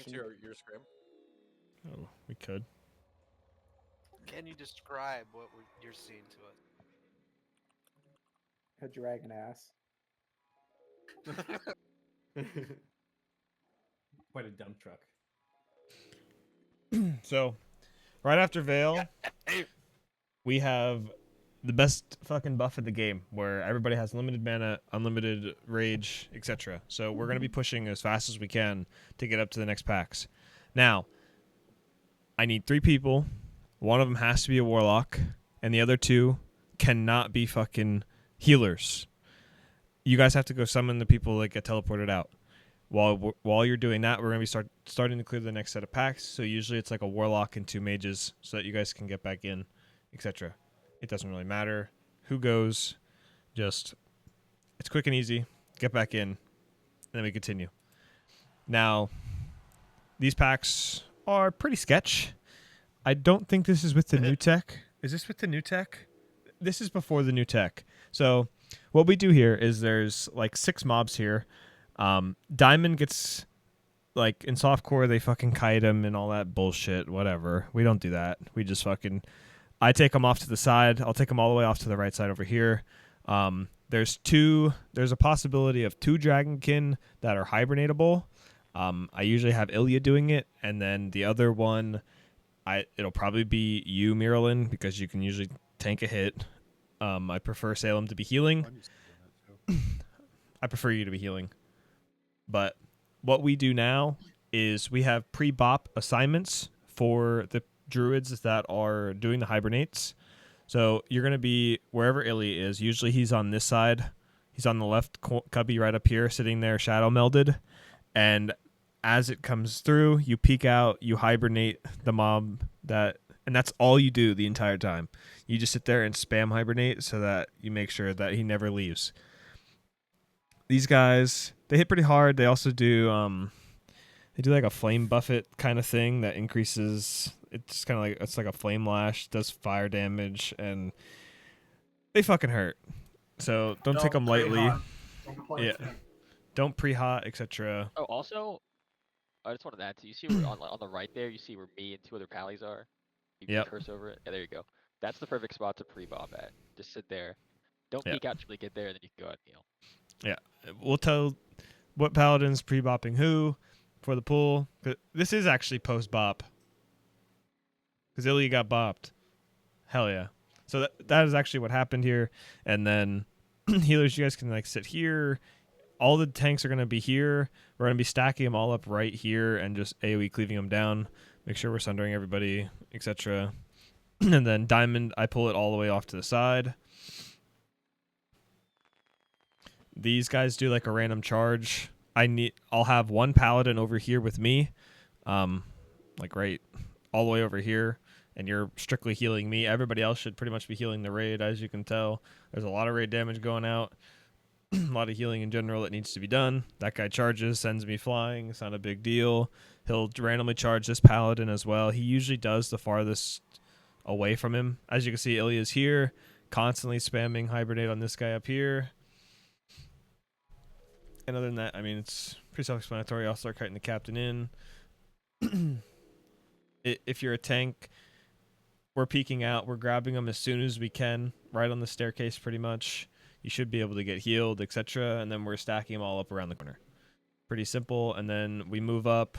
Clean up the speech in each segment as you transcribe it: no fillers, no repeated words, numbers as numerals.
to your scrim? Oh, we could. Can you describe what you're seeing to us? A dragon ass. Quite a dump truck. So, right after Veil, we have the best fucking buff in the game, where everybody has limited mana, unlimited rage, etc. So we're gonna be pushing as fast as we can to get up to the next packs. Now, I need 3 people. One of them has to be a warlock, and the other 2 cannot be fucking healers. You guys have to go summon the people that get teleported out. While you're doing that, we're going to be starting to clear the next set of packs. So usually it's like a warlock and 2 mages so that you guys can get back in, etc. It doesn't really matter who goes. Just, it's quick and easy. Get back in, and then we continue. Now, these packs are pretty sketch. I don't think this is with the new tech. Is this with the new tech? This is before the new tech. So what we do here is there's like 6 mobs here. Diamond gets, like, in softcore, they fucking kite him and all that bullshit, whatever. We don't do that. We just fucking, I take them off to the side. I'll take them all the way off to the right side over here. There's a possibility of 2 Dragonkin that are hibernatable. I usually have Ilya doing it, and then the other one, it'll probably be you, Miralyn, because you can usually tank a hit. I prefer Salem to be healing. I prefer you to be healing. But what we do now is we have pre-bop assignments for the druids that are doing the hibernates. So you're going to be wherever Illy is. Usually he's on this side. He's on the left cubby right up here, sitting there shadow melded. And as it comes through, you peek out, you hibernate the mob, and that's all you do the entire time. You just sit there and spam hibernate so that you make sure that he never leaves. These guys, they hit pretty hard. They also do like a flame buffet kind of thing that increases. It's kind of like, it's like a flame lash, does fire damage, and they fucking hurt. So don't take them lightly. Yeah, don't pre-hot, etc. Oh, also, I just wanted to add to you see where on the right there, you see where me and 2 other pallies are. You can curse over it. Yeah, there you go. That's the perfect spot to pre-bob at. Just sit there. Don't peek out till you get there, and then you can go out and heal. Yeah, we'll tell what paladins pre-bopping who for the pool. This is actually post-bop. Because Ilya got bopped. Hell yeah. So that is actually what happened here. And then healers, you guys can like sit here. All the tanks are going to be here. We're going to be stacking them all up right here and just AoE cleaving them down. Make sure we're sundering everybody, etc. And then Diamond, I pull it all the way off to the side. These guys do like a random charge. I'll have 1 paladin over here with me, like right all the way over here, and you're strictly healing me. Everybody else should pretty much be healing the raid, as you can tell. There's a lot of raid damage going out, a lot of healing in general that needs to be done. That guy charges, sends me flying. It's not a big deal. He'll randomly charge this paladin as well. He usually does the farthest away from him. As you can see, Ilya's here, constantly spamming hibernate on this guy up here. And other than that, I mean, it's pretty self-explanatory. I'll start kiting the captain in. If you're a tank, we're peeking out. We're grabbing them as soon as we can, right on the staircase pretty much. You should be able to get healed, etc. And then we're stacking them all up around the corner. Pretty simple. And then we move up.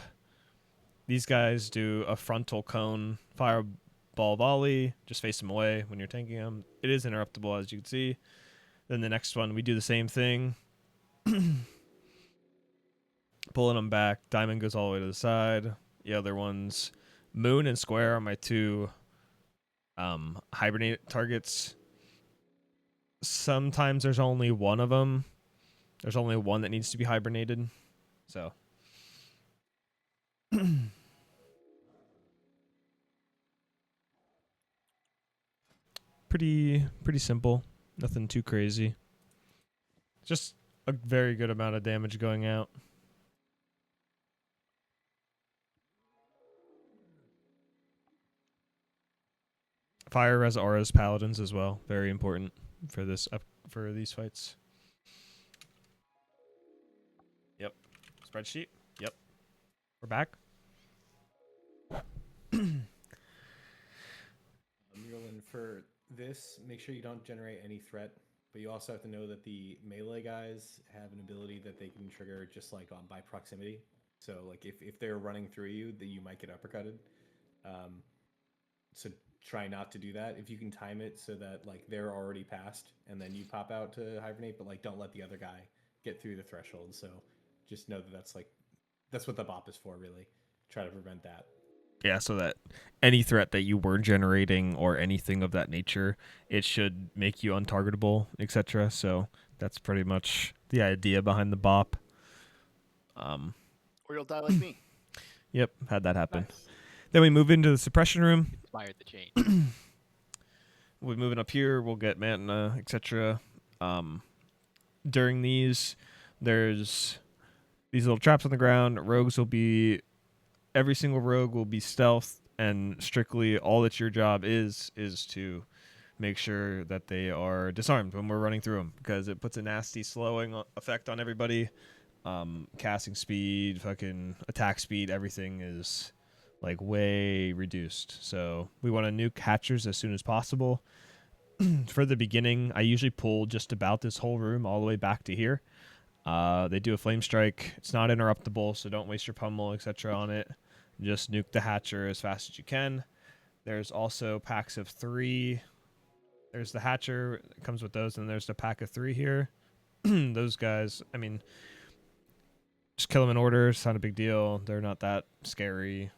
These guys do a frontal cone fireball volley. Just face them away when you're tanking them. It is interruptible, as you can see. Then the next one, we do the same thing. Pulling them back. Diamond goes all the way to the side. The other ones, Moon and Square, are my 2 hibernate targets. Sometimes there's only one of them. There's only one that needs to be hibernated. So pretty simple. Nothing too crazy. Just a very good amount of damage going out. Fire res auras paladins as well. Very important for for these fights. Yep. Spreadsheet. Yep. We're back. for this, make sure you don't generate any threat, but you also have to know that the melee guys have an ability that they can trigger just like by proximity. So like if they're running through you, that you might get uppercutted. So try not to do that. If you can time it so that like they're already past and then you pop out to hibernate, but like don't let the other guy get through the threshold. So just know that that's what the bop is for, really. Try to prevent that. Yeah, so that any threat that you were generating or anything of that nature, it should make you untargetable, etc. So that's pretty much the idea behind the bop. Or you'll die like me. Yep, had that happen. Nice. Then we move into the suppression room. Inspired the change. We're moving up here. We'll get mana, etc. During these, there's these little traps on the ground. Rogues will be... Every single rogue will be stealth, and strictly all that your job is to make sure that they are disarmed when we're running through them, because it puts a nasty slowing effect on everybody. Casting speed, fucking attack speed, everything is like way reduced. So we want to nuke hatchers as soon as possible. For the beginning, I usually pull just about this whole room all the way back to here. They do a flame strike. It's not interruptible, so don't waste your pummel, etc. on it. Just nuke the hatcher as fast as you can. There's also packs of 3. There's the hatcher. It comes with those, and there's the pack of 3 here. Those guys, I mean, just kill them in order. It's not a big deal. They're not that scary.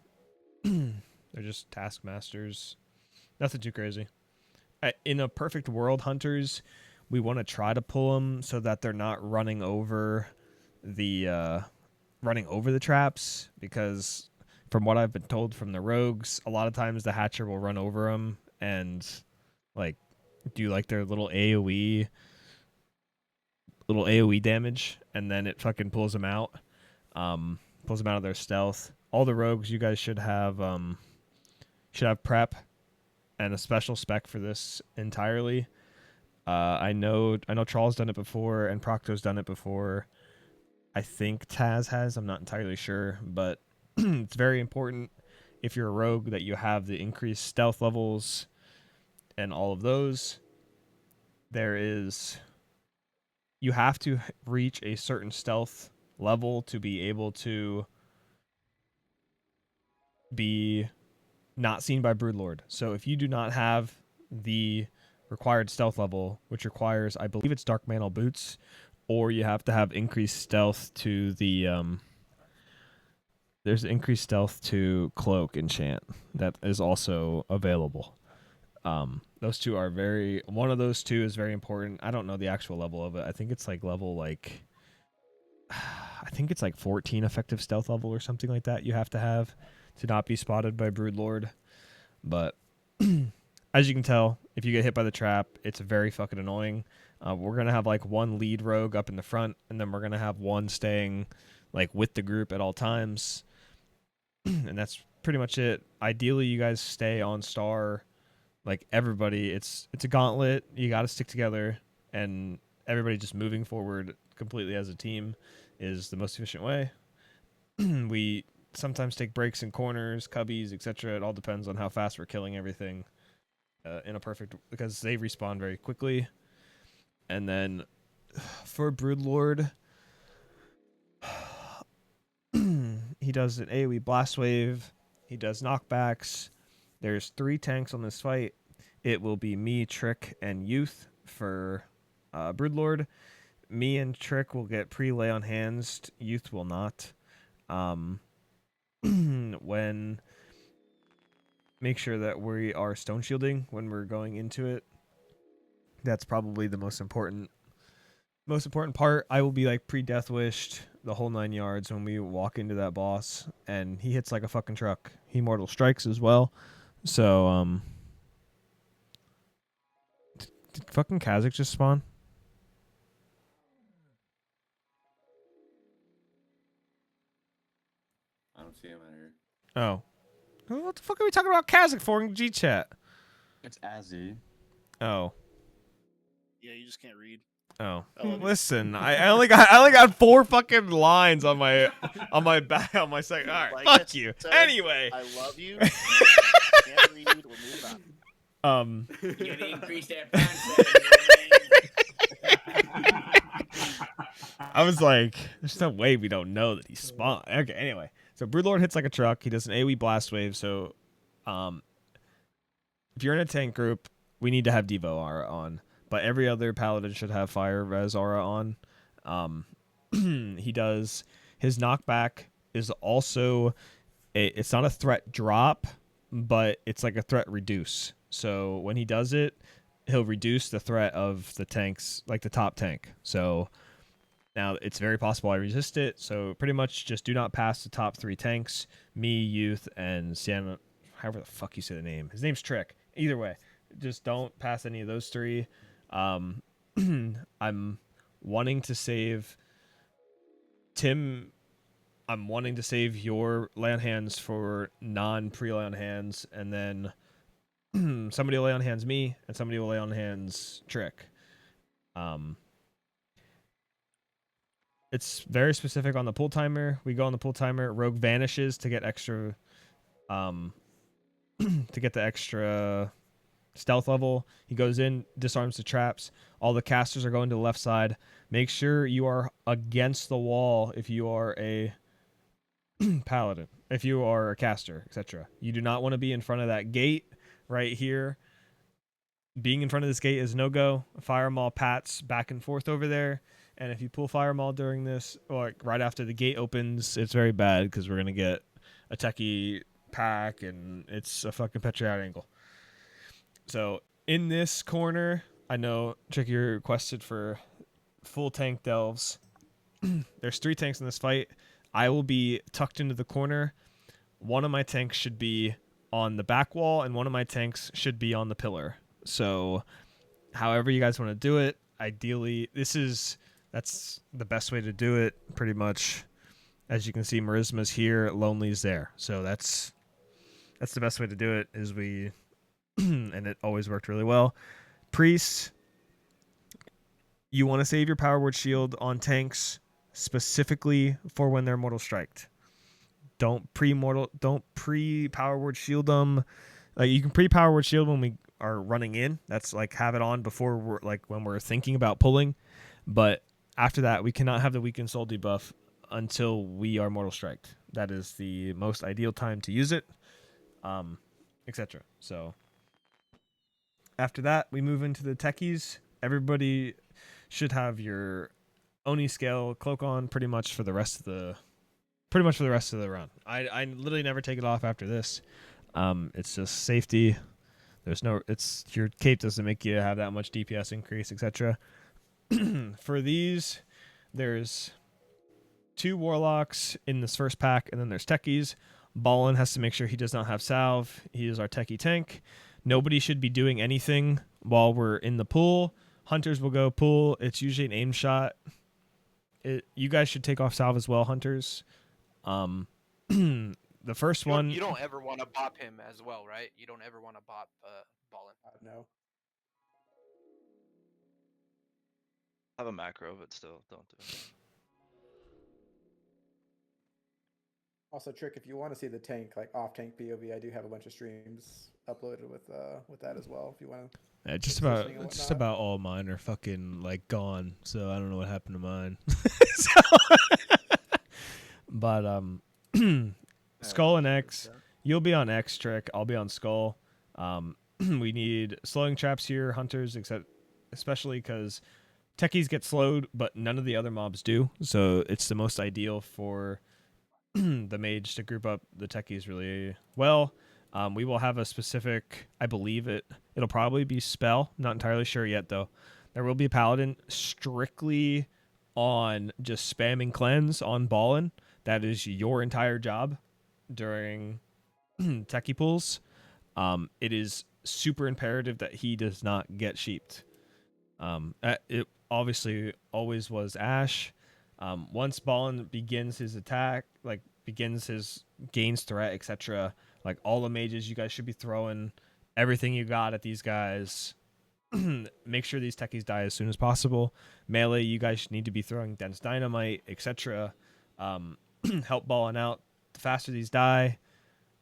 They're just taskmasters. Nothing too crazy. In a perfect world, hunters, we want to try to pull them so that they're not running over the traps, because from what I've been told from the rogues, a lot of times the hatcher will run over them and like do like their little AoE damage, and then it fucking pulls them out of their stealth. All the rogues, you guys should have prep and a special spec for this entirely. I know Charles done it before, and Procto's done it before. I think Taz has. I'm not entirely sure, but it's very important if you're a rogue that you have the increased stealth levels and all of those. You have to reach a certain stealth level to be able to be not seen by Broodlord. So if you do not have the required stealth level, which requires, I believe it's Dark Mantle boots, or you have to have increased stealth to the there's increased stealth to cloak enchant that is also available. Those two are one of those two is very important. I don't know the actual level of it. I think it's like level I think it's like 14 effective stealth level or something like that you have to not be spotted by Broodlord. But as you can tell, if you get hit by the trap, it's very fucking annoying. We're going to have like one lead rogue up in the front, and then we're going to have one staying like with the group at all times. And that's pretty much it. Ideally, you guys stay on star. Like everybody, it's a gauntlet. You got to stick together, and everybody just moving forward completely as a team is the most efficient way. We sometimes take breaks in corners, cubbies, etc. It all depends on how fast we're killing everything. Because they respawn very quickly. And then for Broodlord, he does an AoE blast wave. He does knockbacks. There's 3 tanks on this fight. It will be me, Trick, and Youth for Broodlord. Me and Trick will get pre-lay on hands. Youth will not. Make sure that we are stone shielding when we're going into it. That's probably the most important part. I will be like pre-death wished the whole 9 yards when we walk into that boss, and he hits like a fucking truck. He mortal strikes as well. So did fucking Kazakh just spawn? I don't see him out here. Oh. What the fuck are we talking about Kazakh for in G-chat? It's Azzy. Oh. Yeah, you just can't read. Oh. I love you. Listen, I only got 4 fucking lines on my back on my second. All right, Like fuck I you. said, Anyway. I love you. Can't read. We'll move on. You gotta increase that pound I was like, there's no way we don't know that he spawned. Okay, anyway. So Broodlord hits like a truck. He does an AoE blast wave. So if you're in a tank group, we need to have Devo aura on. But every other paladin should have fire res aura on. He does his knockback is also it's not a threat drop, but it's like a threat reduce. So when he does it, he'll reduce the threat of the tanks, like the top tank. So now it's very possible I resist it. So pretty much just do not pass the top 3 tanks, me, Youth, and Sienna, however the fuck you say the name. His name's Trick. Either way, just don't pass any of those 3. I'm wanting to save Tim. I'm wanting to save your lay on hands for non-pre-lay on hands, and then somebody will lay on hands me, and somebody will lay on hands Trick. It's very specific on the pull timer. We go on the pull timer. Rogue vanishes to get extra, to get the extra stealth level. He goes in, disarms the traps. All the casters are going to the left side. Make sure you are against the wall if you are a paladin, if you are a caster, etc. You do not want to be in front of that gate right here. Being in front of this gate is no-go. Fire maul pats back and forth over there. And if you pull fire maul during this, or like right after the gate opens, it's very bad because we're going to get a techie pack and it's a fucking Petriot angle. So in this corner, I know Tricky requested for full tank delves. There's 3 tanks in this fight. I will be tucked into the corner. One of my tanks should be on the back wall, and one of my tanks should be on the pillar. So however you guys want to do it, ideally, that's the best way to do it, pretty much. As you can see, Marisma's here, Lonely's there. So that's the best way to do it, is we and it always worked really well. Priests, you want to save your power word shield on tanks specifically for when they're mortal striked. Don't pre-power word shield them. Like, you can pre-power word shield when we are running in. That's like, have it on before we're like when we're thinking about pulling. But after that, we cannot have the weakened soul debuff until we are mortal striked. That is the most ideal time to use it, etc. So after that, we move into the techies. Everybody should have your Oni scale cloak on pretty much for the rest of the run. I literally never take it off after this. It's just safety. It's your cape doesn't make you have that much DPS increase, etc. For these, there's 2 warlocks in this first pack, and then there's techies. Ballin has to make sure he does not have salve. He is our techie tank. Nobody should be doing anything while we're in the pool. Hunters will go pool. It's usually an aim shot. You guys should take off salve as well, hunters. The first one. You don't ever want to bop him as well, right? You don't ever want to bop Ballin. No. I have a macro, but still, don't do it. Also, Trick, if you want to see the tank, like off-tank POV, I do have a bunch of streams uploaded with that as well. If you want to. Just about all mine are fucking like gone, so I don't know what happened to mine. But Skull and X, you'll be on X, Trick. I'll be on Skull. We need slowing traps here, hunters, especially because techies get slowed, but none of the other mobs do. So it's the most ideal for the mage to group up the techies really well. We will have a specific, I believe it'll probably be spell. Not entirely sure yet though. There will be a paladin strictly on just spamming cleanse on Ballin. That is your entire job during techie pools. It is super imperative that he does not get sheeped. It obviously always was Ash. Once Ballin begins his attack, like gains threat, etc., like all the mages, you guys should be throwing everything you got at these guys. Make sure these techies die as soon as possible. Melee, you guys need to be throwing dense dynamite, etc. Help Ballin out. The faster these die,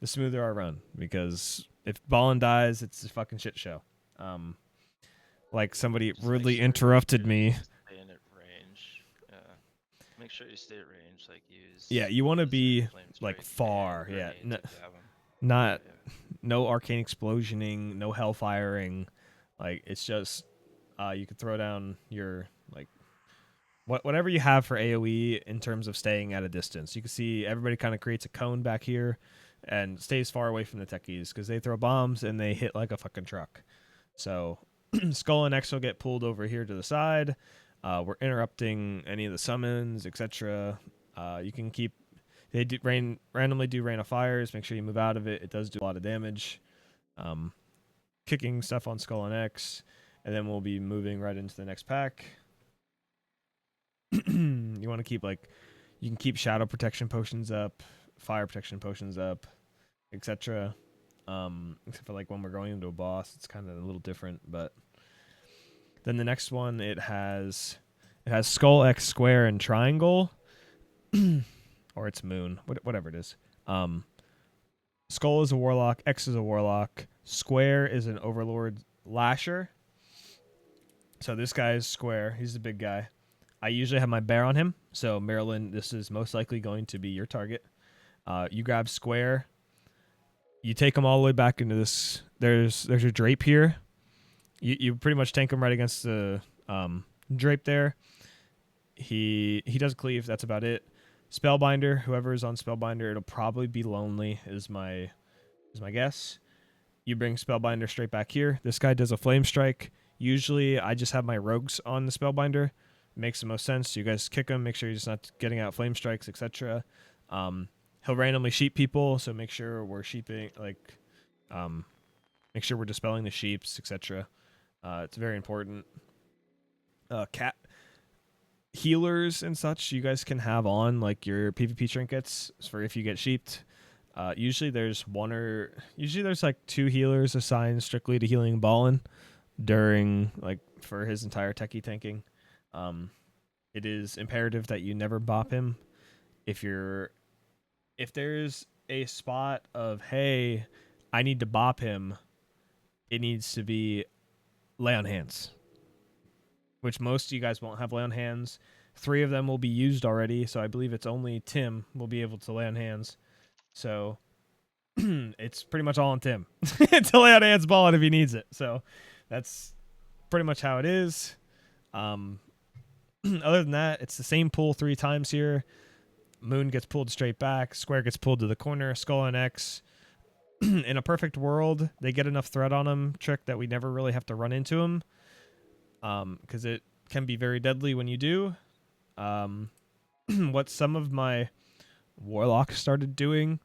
the smoother our run, because if Ballin dies, it's a fucking shit show. Like somebody Just make rudely sure interrupted you me. Stay in at range. Yeah. Make sure you stay at range. Like use. Yeah, you want to use be your flame like strike far. and Yeah, grenade to grab 'em. not Yeah. no arcane explosioning, no hellfiring. Like it's just you can throw down your like whatever you have for AoE in terms of staying at a distance. You can see everybody kind of creates a cone back here and stays far away from the techies because they throw bombs and they hit like a fucking truck. So Skull and X will get pulled over here to the side. We're interrupting any of the summons, etc. You can keep they do randomly do rain of fires. Make sure you move out of it. It does do a lot of damage. Kicking stuff on Skull and X, and then we'll be moving right into the next pack. You want to keep you can keep shadow protection potions up, fire protection potions up, etc. Except for like when we're going into a boss, it's kind of a little different. But then the next one, it has Skull, X, Square, and Triangle, or it's Moon, whatever it is. Skull is a Warlock, X is a Warlock, Square is an Overlord Lasher. So this guy is Square. He's the big guy. I usually have my bear on him. So Maryland, this is most likely going to be your target. You grab Square. You take him all the way back into this. There's your drape here. You pretty much tank him right against the drape there. He does cleave. That's about it. Spellbinder. Whoever is on Spellbinder, it'll probably be Lonely. Is my guess. You bring Spellbinder straight back here. This guy does a Flame Strike. Usually, I just have my rogues on the Spellbinder. Makes the most sense. You guys kick him. Make sure you're just not getting out Flame Strikes, etc. He'll randomly sheep people, so make sure we're sheeping, make sure we're dispelling the sheeps, etc. It's very important. Cat healers and such, you guys can have on like your PvP trinkets for if you get sheeped. Usually there's like 2 healers assigned strictly to healing Ballin during for his entire techie tanking. It is imperative that you never bop him. If there's a spot of, hey, I need to bop him, it needs to be lay on hands, which most of you guys won't have lay on hands. 3 of them will be used already, so I believe it's only Tim will be able to lay on hands. So it's pretty much all on Tim to lay on hands Ballin if he needs it. So that's pretty much how it is. Other than that, it's the same pull 3 times here. Moon gets pulled straight back. Square gets pulled to the corner. Skull and X. In a perfect world, they get enough threat on them, trick, that we never really have to run into them. Because it can be very deadly when you do. What some of my Warlocks started doing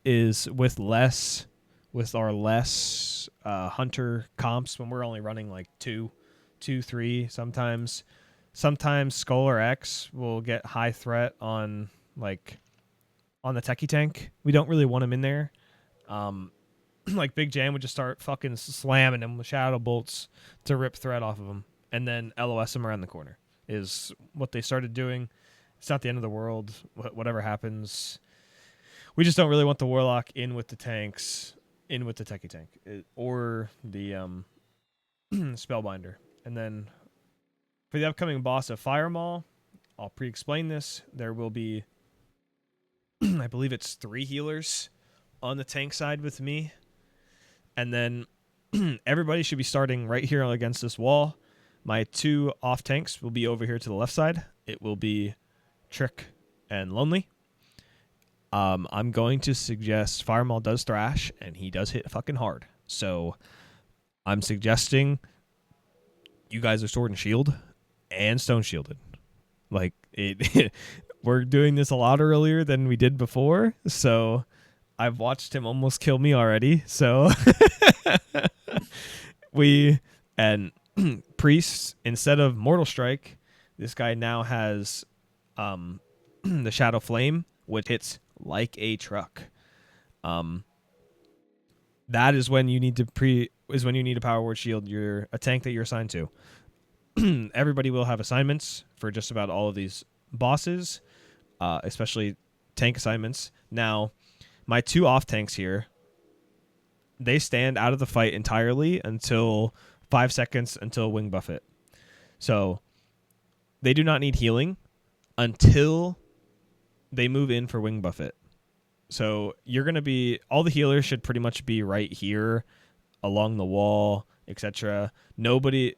is with our less Hunter comps, when we're only running like 2, 3 sometimes. Sometimes Skull or X will get high threat on the techie tank. We don't really want him in there. Like Big Jam would just start fucking slamming him with shadow bolts to rip threat off of him, and then LOS him around the corner is what they started doing. It's not the end of the world. Whatever happens, we just don't really want the Warlock in with the tanks, in with the techie tank, or the Spellbinder. And then for the upcoming boss of Fire Maul, I'll pre-explain this. There will be, I believe it's 3 healers on the tank side with me. And then everybody should be starting right here against this wall. My 2 off tanks will be over here to the left side. It will be Trick and Lonely. I'm going to suggest Fire Maul does thrash, and he does hit fucking hard. So I'm suggesting you guys are Sword and Shield and Stone Shielded. Like we're doing this a lot earlier than we did before, so I've watched him almost kill me already. So Priests, instead of Mortal Strike, this guy now has the Shadow Flame, which hits like a truck. That is when you need to power word shield a tank that you're assigned to. Everybody will have assignments for just about all of these bosses, especially tank assignments. Now, my 2 off tanks here, they stand out of the fight entirely until 5 seconds until Wing Buffet. So they do not need healing until they move in for Wing Buffet. So you're going to be, all the healers should pretty much be right here along the wall, etc. Nobody,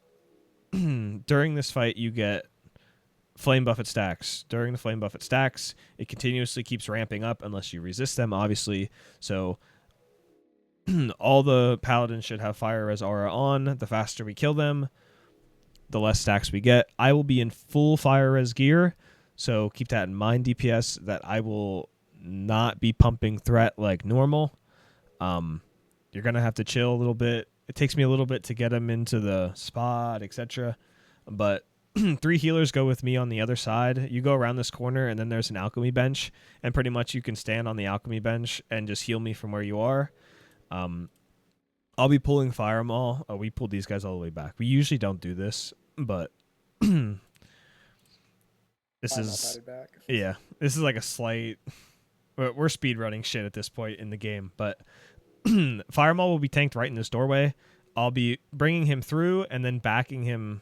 during this fight, you get Flame Buffet stacks. During the Flame Buffet stacks, it continuously keeps ramping up unless you resist them, obviously. So all the paladins should have Fire Res Aura on. The faster we kill them, the less stacks we get. I will be in full Fire Res gear, so keep that in mind, DPS, that I will not be pumping threat like normal. You're going to have to chill a little bit. It takes me a little bit to get them into the spot, etc. But 3 healers go with me on the other side. You go around this corner, and then there's an alchemy bench, and pretty much you can stand on the alchemy bench and just heal me from where you are. I'll be pulling Fire Maul. Oh, we pulled these guys all the way back. We usually don't do this, but this is this is like a slight. We're speed running shit at this point in the game, but Fire Maul will be tanked right in this doorway. I'll be bringing him through and then backing him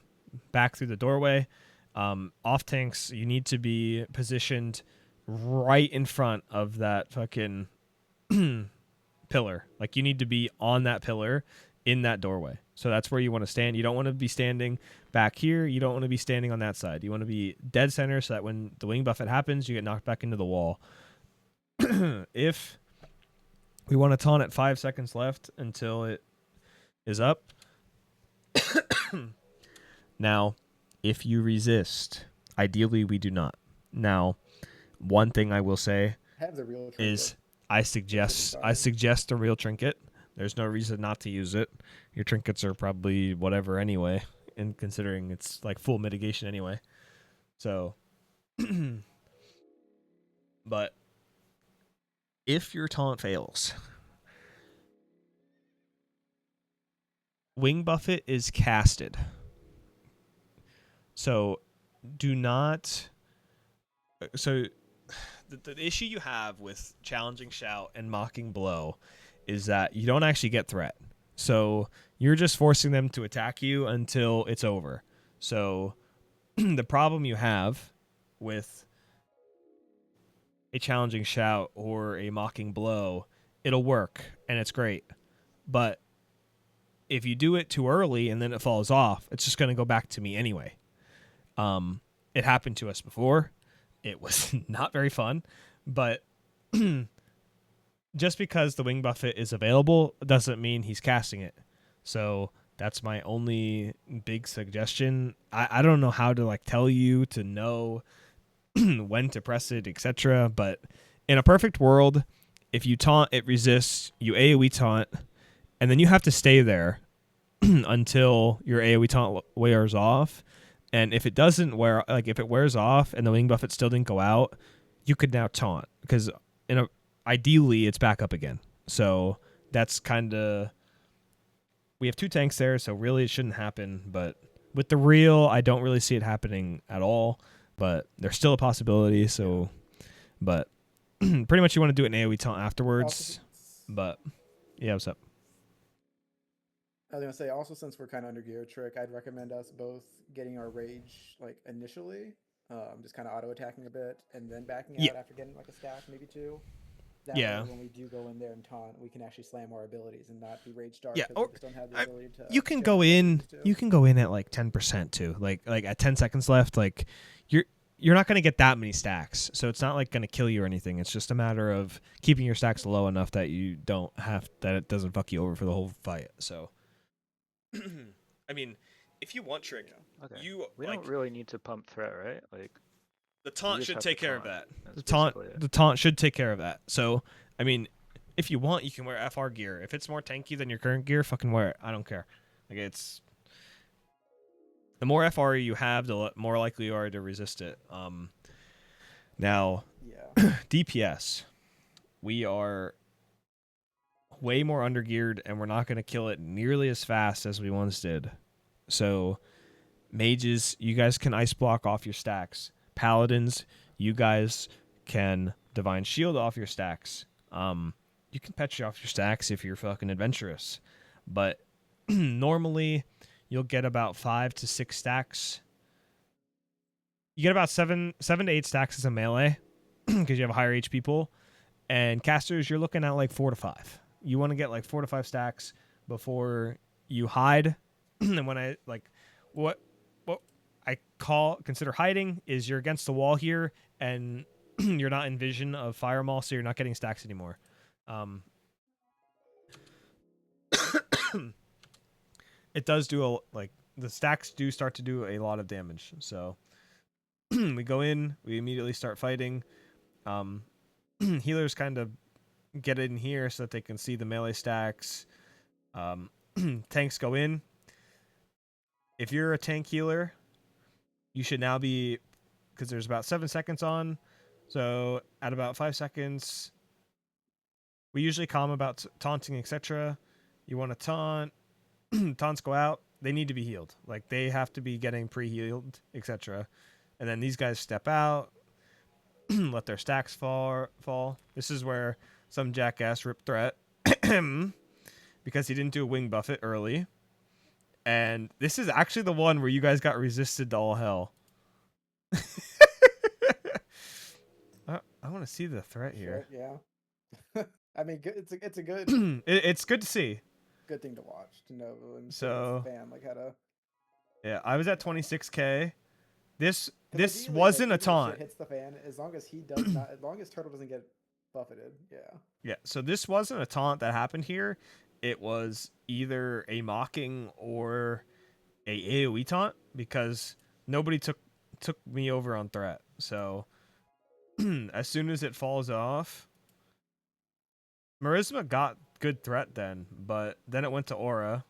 back through the doorway. Off tanks, you need to be positioned right in front of that fucking pillar. Like, you need to be on that pillar in that doorway. So that's where you want to stand. You don't want to be standing back here. You don't want to be standing on that side. You want to be dead center so that when the Wing Buffet happens, you get knocked back into the wall. If we want to taunt at 5 seconds left until it is up. Now, if you resist, ideally we do not. Now, one thing I will say Have the real is I suggest a real trinket. There's no reason not to use it. Your trinkets are probably whatever anyway, and considering it's like full mitigation anyway. So, but if your taunt fails, Wing Buffet is casted. So do not. So the issue you have with Challenging Shout and Mocking Blow is that you don't actually get threat. So you're just forcing them to attack you until it's over. So the problem you have with a Challenging Shout or a Mocking Blow, it'll work and it's great. But if you do it too early and then it falls off, it's just going to go back to me anyway. It happened to us before. It was not very fun, but just because the Wing Buffet is available doesn't mean he's casting it. So that's my only big suggestion. I don't know how to like tell you to know when to press it, etc. But in a perfect world, if you taunt, it resists, you AoE taunt, and then you have to stay there until your AoE taunt wears off. And if it doesn't wear, like if it wears off and the Wing Buffet still didn't go out, you could now taunt because ideally it's back up again. So that's kind of, we have 2 tanks there, so really it shouldn't happen. But with the real, I don't really see it happening at all. But there's still a possibility. So, but pretty much you want to do an AoE taunt afterwards. But yeah, what's up? I was gonna say, also, since we're kind of under gear trick, I'd recommend us both getting our rage like initially, just kind of auto attacking a bit, and then backing out after getting like a stack, maybe 2. That way, when we do go in there and taunt, we can actually slam our abilities and not be rage dark. Yeah, or we just don't have the ability to you can go in. You can go in at like 10% too, like at 10 seconds left. Like you're not gonna get that many stacks, so it's not like gonna kill you or anything. It's just a matter of keeping your stacks low enough that you don't have that it doesn't fuck you over for the whole fight. So. I mean, if you want trick, we don't really need to pump threat, right? Like the taunt should take care of that. The taunt should take care of that. So, I mean, if you want, you can wear FR gear. If it's more tanky than your current gear, fucking wear it. I don't care. Like it's the more FR you have, the more likely you are to resist it. Now, DPS, we are way more undergeared, and we're not going to kill it nearly as fast as we once did. So, mages, you guys can ice block off your stacks. Paladins, you guys can divine shield off your stacks. You you can petri off your stacks if you're fucking adventurous, but normally you'll get about 5 to 6 stacks. You get about 7 to 8 stacks as a melee because you have a higher HP pool, and casters you're looking at like 4 to 5. You want to get like 4 to 5 stacks before you hide. And when I like what I consider hiding is you're against the wall here and you're not in vision of fire maul, so you're not getting stacks anymore. It does do the stacks do start to do a lot of damage. So we go in, we immediately start fighting. Healers kind of get in here so that they can see the melee stacks. Tanks go in. If you're a tank healer, you should now be, because there's about 7 seconds on. So at about 5 seconds, we usually calm about taunting, etc. You want to taunt. Taunts go out. They need to be healed. Like, they have to be getting pre-healed, etc. And then these guys step out, let their stacks fall. This is where some jackass ripped threat because he didn't do a wing buffet early. And this is actually the one where you guys got resisted to all hell. I want to see the threat here. Sure, yeah. I mean, it's a good it's good to see. good thing to watch to know. And So fan like how to. Yeah, I was at 26k. This Ideally, wasn't like, a even if taunt. shit hits the fan as long as he does not, as long as Turtle doesn't get buffeted. Yeah. Yeah, so this wasn't a taunt that happened here. It was either a mocking or a AoE taunt because nobody took me over on threat. So as soon as it falls off, Marisma got good threat then, but then it went to Aura.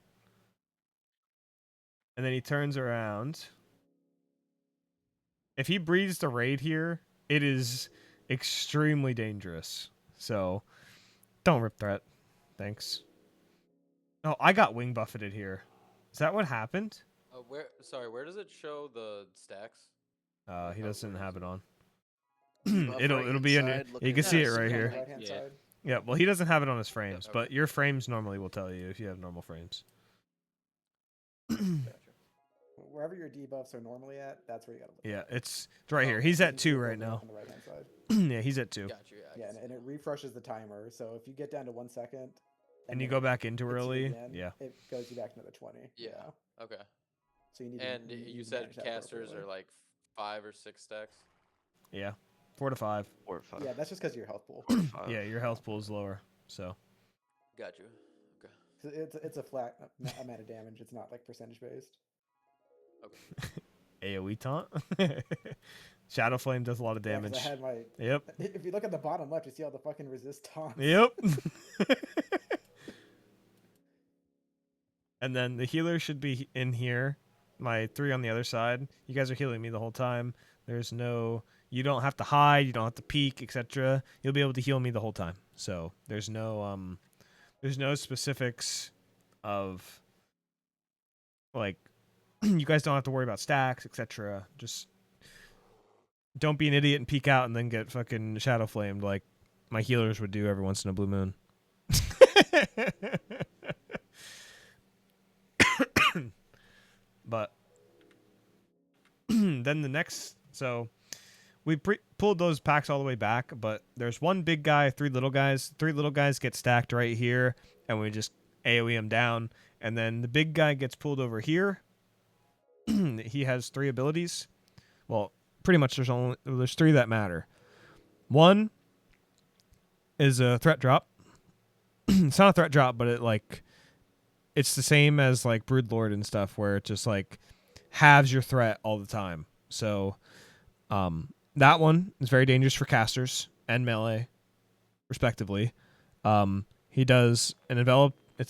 And then he turns around. If he breathes the raid here, it is extremely dangerous. So don't rip threat. Thanks. Oh, I got wing buffeted here. Is that what happened? Where does it show the stacks? He doesn't have it on. Buff it'll right be in. inside, You looking can see at it the right screen. here. Right hand Yeah. side. Yeah, well, he doesn't have it on his frames, okay. but your frames normally will tell you if you have normal frames. Wherever your debuffs are normally at, that's where you gotta look. Yeah, it's right here. He's at 2 right now. On the right hand side. Yeah, he's at 2. Got you. Yeah, and it refreshes the timer. So if you get down to 1 second, And you then go back in too hits you early. again, Yeah. it goes you back another 20. Yeah. Okay. So you need. And to, need you to said manage that casters appropriately. are like 5 or 6 stacks. Yeah. 4 to 5. 4 or 5. Yeah, that's just because of your health pool. 4 or 5. Yeah, your health pool is lower. So. Got you. Okay. So it's a flat amount of damage. It's not like percentage based. AoE taunt. Shadow Flame does a lot of Yeah, 'cause damage. I had my. Yep. If you look at the bottom left, you see all the fucking resist taunts. Yep. And then the healer should be in here. My 3 on the other side. You guys are healing me the whole time. There's no. You don't have to hide. You don't have to peek, etc. You'll be able to heal me the whole time. So there's no specifics of like you guys don't have to worry about stacks, etc. Just don't be an idiot and peek out and then get fucking shadow flamed like my healers would do every once in a blue moon. But then the next, so we pulled those packs all the way back, but there's one big guy, 3 little guys. 3 little guys get stacked right here, and we just AoE him down. And then the big guy gets pulled over here. He has 3 abilities. Well, pretty much there's 3 that matter. One is a threat drop. It's not a threat drop, but it's the same as like Brood Lord and stuff, where it just like halves your threat all the time. So that one is very dangerous for casters and melee, respectively. He does an envelop. I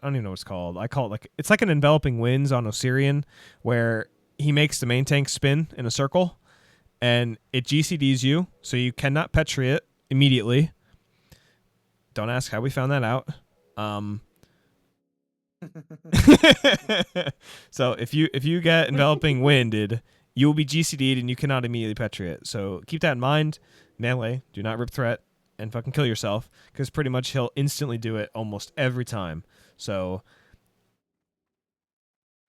don't even know what it's called. I call it it's like an enveloping winds on Osirian, where he makes the main tank spin in a circle, and it GCDs you, so you cannot petri it immediately. Don't ask how we found that out. So if you get enveloping winded, you will be GCD'd and you cannot immediately petri it. So keep that in mind. Melee, do not rip threat. and fucking kill yourself, because pretty much he'll instantly do it almost every time. So,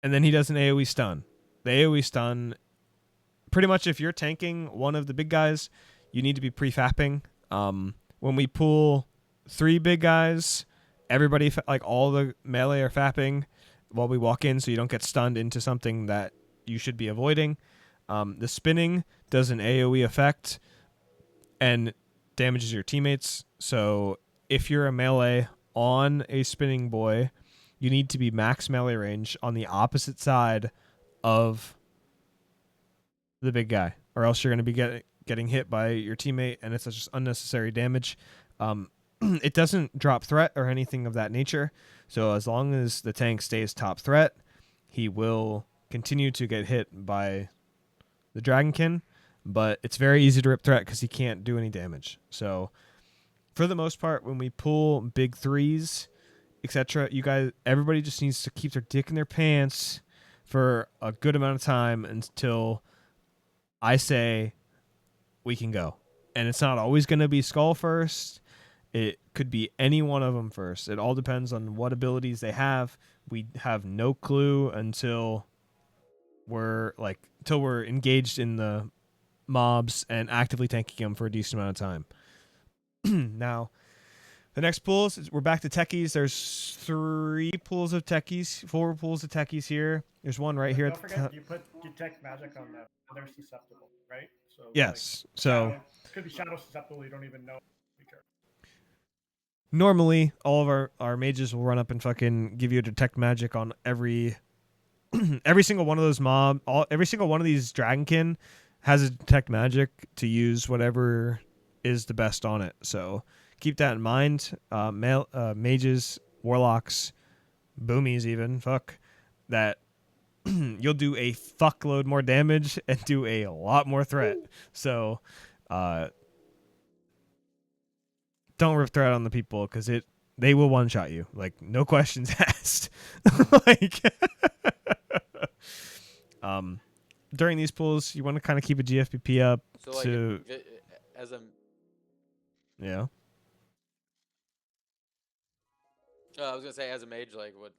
and then he does an AoE stun. The AoE stun, pretty much if you're tanking one of the big guys, you need to be pre-fapping. When we pull 3 big guys, everybody, like all the melee are fapping while we walk in, so you don't get stunned into something that you should be avoiding. The spinning does an AoE effect and damages your teammates. So if you're a melee on a spinning boy, you need to be max melee range on the opposite side of the big guy, or else you're going to be getting hit by your teammate, and it's just unnecessary damage. It doesn't drop threat or anything of that nature, so as long as the tank stays top threat, he will continue to get hit by the Dragonkin, but it's very easy to rip threat because he can't do any damage. So for the most part, when we pull big 3s, etc., everybody just needs to keep their dick in their pants for a good amount of time until I say we can go. And it's not always going to be Skull first. It could be any one of them first. It all depends on what abilities they have. We have no clue until we're engaged in the mobs and actively tanking them for a decent amount of time. Now, the next pools, we're back to techies. There's 4 pools of techies here. There's one right here. Don't forget, you detect magic on them, and they're susceptible, right? So yes. Like, so it could be shadow susceptible. You don't even know. Normally, all of our mages will run up and fucking give you a detect magic on every single one of those every single one of these Dragonkin has a detect magic to use whatever is the best on it. So keep that in mind. Mages, warlocks, boomies even, that you'll do a fuckload more damage and do a lot more threat. So don't rip threat on the people, because they will one-shot you. Like, no questions asked. Like, during these pools, you want to kind of keep a GFPP up. So like, as a yeah. I was gonna say, as a mage, like what,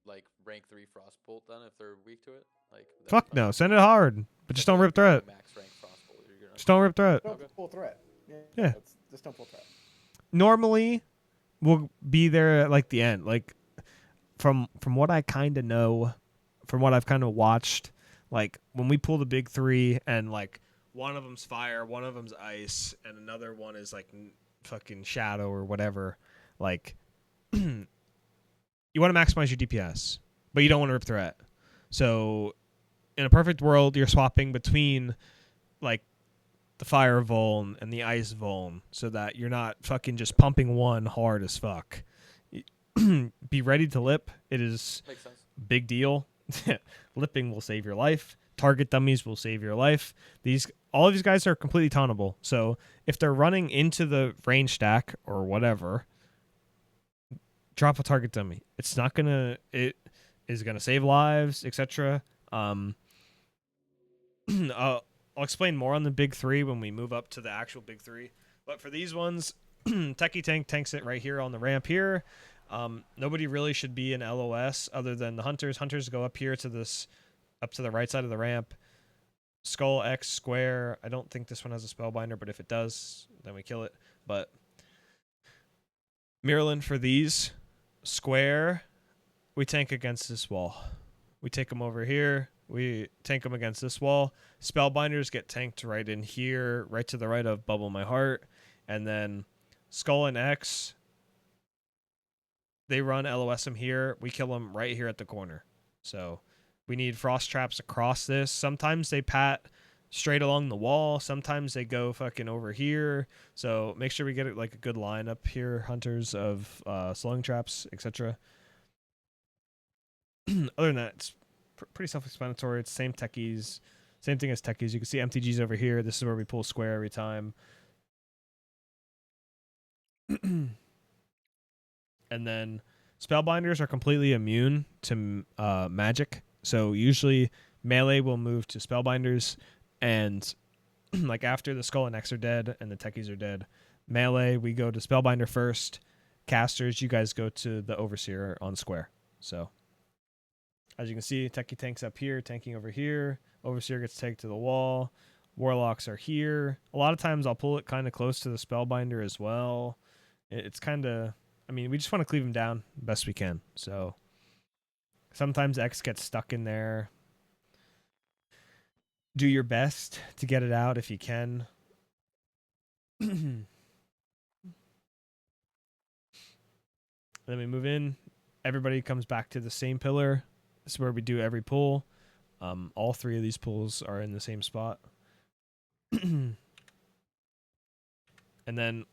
like rank 3 Frostbolt then if they're weak to it? Like Fuck no, send it hard, but just don't rip threat. Max rank Frostbolt, you're gonna... Just don't rip threat. Don't pull threat. Yeah. Just don't pull threat. Normally, we'll be there at like the end. Like from what I kind of know, from what I've kind of watched, like when we pull the big 3 and like one of them's fire, one of them's ice, and another one is like fucking shadow or whatever, like you want to maximize your DPS, but you don't want to rip threat. So in a perfect world, you're swapping between like the fire vuln and the ice vuln, so that you're not fucking just pumping one hard as fuck. Be ready to lip. It is big deal. Lipping will save your life. Target dummies will save your life. All of these guys are completely tauntable. So if they're running into the range stack or whatever, drop a target dummy. It is gonna save lives, etc. I'll explain more on the big 3 when we move up to the actual big 3. But for these ones, Techie Tank tanks it right here on the ramp here. Nobody really should be in LOS other than the hunters. Hunters go up here to the right side of the ramp. Skull X square. I don't think this one has a spellbinder, but if it does, then we kill it. But Mirlin for these square, we tank against this wall. We take them over here. We tank them against this wall. Spellbinders get tanked right in here, right to the right of Bubble My Heart. And then Skull and X, they run LOS them here. We kill them right here at the corner. So we need frost traps across this. Sometimes they pat straight along the wall. Sometimes they go fucking over here. So make sure we get like a good line up here, hunters, of slowing traps, etc. Other than that, it's pretty self-explanatory. It's same techies, same thing as techies. You can see MTGs over here. This is where we pull square every time. And then spellbinders are completely immune to magic. So usually melee will move to spellbinders, and like after the Skull and X are dead and the techies are dead, Melee, we go to Spellbinder first. Casters, you guys go to the Overseer on square. So, as you can see, Techie Tank's up here, tanking over here. Overseer gets tagged to the wall. Warlocks are here. A lot of times I'll pull it kind of close to the Spellbinder as well. It's kind of, I mean, we just want to cleave them down best we can. So, sometimes X gets stuck in there. Do your best to get it out if you can. Then we move in. Everybody comes back to the same pillar. This is where we do every pull. All 3 of these pulls are in the same spot. And then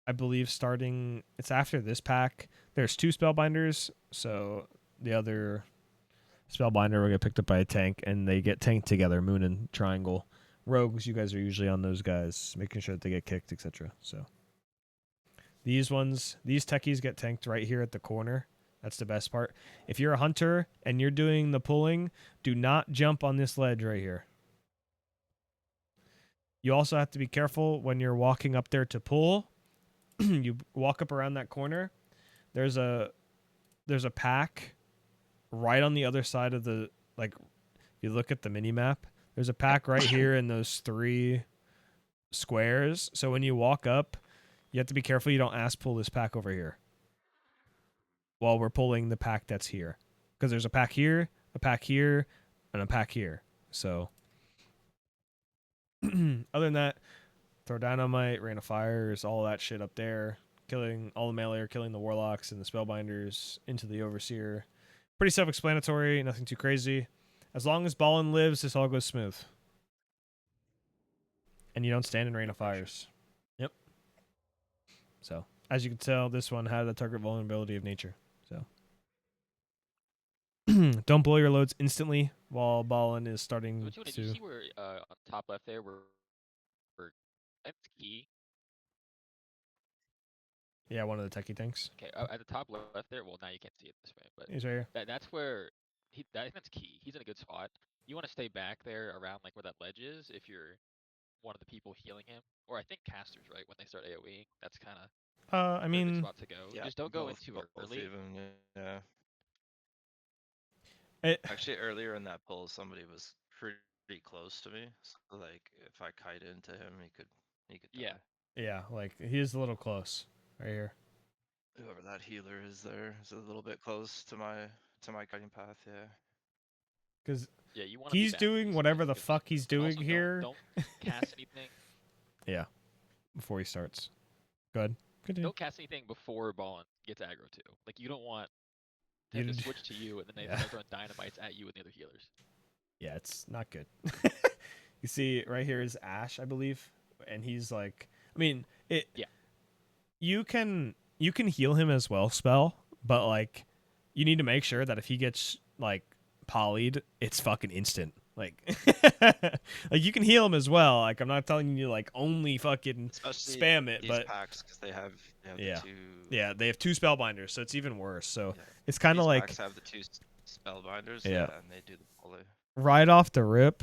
I believe starting, it's after this pack, there's 2 Spellbinders. So the other Spellbinder will get picked up by a tank, and they get tanked together, Moon and Triangle. Rogues, you guys are usually on those guys, making sure that they get kicked, etc. So these techies get tanked right here at the corner. That's the best part. If you're a hunter and you're doing the pulling, do not jump on this ledge right here. You also have to be careful when you're walking up there to pull. You walk up around that corner. There's a pack right on the other side of the, like, if you look at the mini map, there's a pack right here in those 3 squares. So when you walk up, you have to be careful you don't ass pull this pack over here while we're pulling the pack that's here. Because there's a pack here, and a pack here. So, other than that, throw dynamite, rain of fires, all that shit up there. Killing all the melee, or killing the warlocks and the spellbinders into the overseer. Pretty self-explanatory, nothing too crazy. As long as Ballin lives, this all goes smooth. And you don't stand in rain of fires. Yep. So, as you can tell, this one had the target vulnerability of nature. So, don't blow your loads instantly while Ballin is starting What you to... you see where on top left there, where that's key. Yeah, one of the techie tanks. Okay, at the top left there. Well, now you can't see it this way, but He's right here. that's where that's key. He's in a good spot. You want to stay back there around like where that ledge is if you're one of the people healing him, or I think casters, right, when they start AoE. That's kind of I mean, perfect spot to go. Yeah, Just don't go in both- too both early. Even, yeah. Actually, earlier in that pull, somebody was pretty close to me. So, like, if I kite into him, he could die. Yeah. Yeah, like, he's a little close right here. Whoever that healer is there is a little bit close to my kiting path, yeah. Because yeah, you want he's doing whatever the fuck he's doing also here. Don't cast anything. Yeah, before he starts. Good. Don't cast anything before Ballin gets aggro too. Like you don't want him to switch to you and then they start throwing dynamites at you and the other healers. Yeah, it's not good. You see, right here is Ash, I believe, and he's like, I mean, it. Yeah. You can heal him as well, spell, but like, you need to make sure that if he gets like polyed, it's fucking instant. Like, like you can heal him as well. Like, I'm not telling you to like only fucking Especially spam it, these but packs because they have yeah, the 2. Yeah, they have 2 spellbinders, so it's even worse. So it's kind of These like packs have the 2 spellbinders, Yeah. and they do the poly. right off the rip,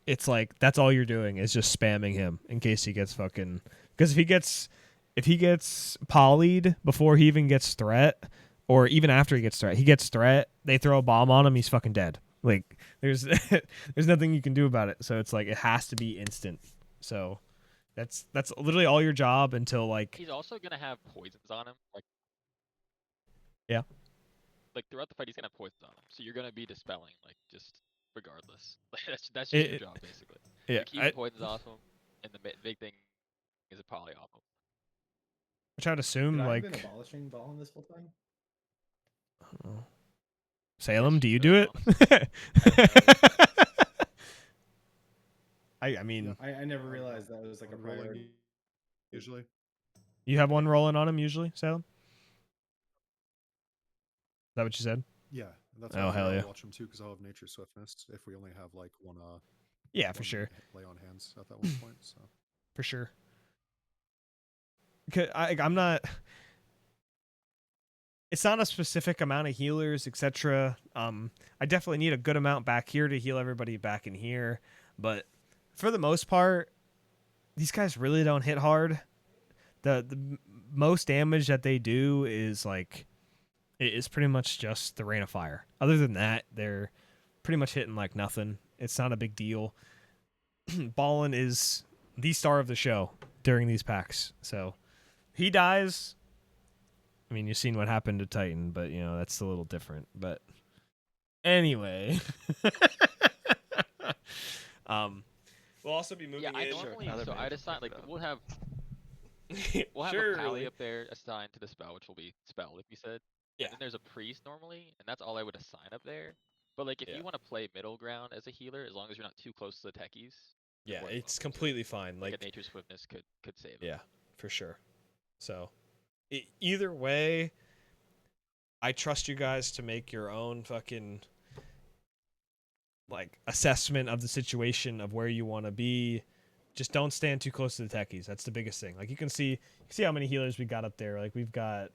it's like that's all you're doing is just spamming him in case he gets fucking. Because if he gets polyed before he even gets threat, or even after he gets threat, they throw a bomb on him, he's fucking dead. Like there's there's nothing you can do about it. So it's like it has to be instant. So that's literally all your job until like He's also gonna have poisons on him, like yeah. Like throughout the fight, he's gonna have poisons on him, so you're gonna be dispelling, like just regardless. Like that's just your job basically. Yeah, You're keeping poisons off him, and the big thing is a poly off him. Which I'd assume Could I like have been abolishing Ballin this whole time? I don't know. Salem, do you do it? I mean, I never realized that was like a priority. Usually. You have one rolling on him usually, Salem? Is that what you said? Yeah, that's Oh, why hell I'll yeah. watch him too, because I'll have nature swiftness if we only have like one. Yeah, for one sure. Lay on hands at that one point. So For sure. I'm not. It's not a specific amount of healers, etc. I definitely need a good amount back here to heal everybody back in here, but for the most part, these guys really don't hit hard. the most damage that they do is like it is pretty much just the rain of fire. Other than that, they're pretty much hitting like nothing. It's not a big deal. Ballin is the star of the show during these packs. So he dies. I mean, you've seen what happened to Titan, but you know that's a little different. But anyway, we'll also be moving Yeah, I in. normally Another so mage I'd will assign pick like it up. we'll have Sure, a pally really. up there assigned to the spell, which will be spell, like you said. Yeah. And then there's a priest normally, and that's all I would assign up there. But like if Yeah. you want to play middle ground as a healer, as long as you're not too close to the techies, you're Yeah, more than it's welcome to. completely fine. Like Like, a nature swiftness could save it. yeah, for sure. So, either way, I trust you guys to make your own fucking like assessment of the situation of where you want to be. Just don't stand too close to the techies. That's the biggest thing. Like you can see how many healers we got up there. Like we've got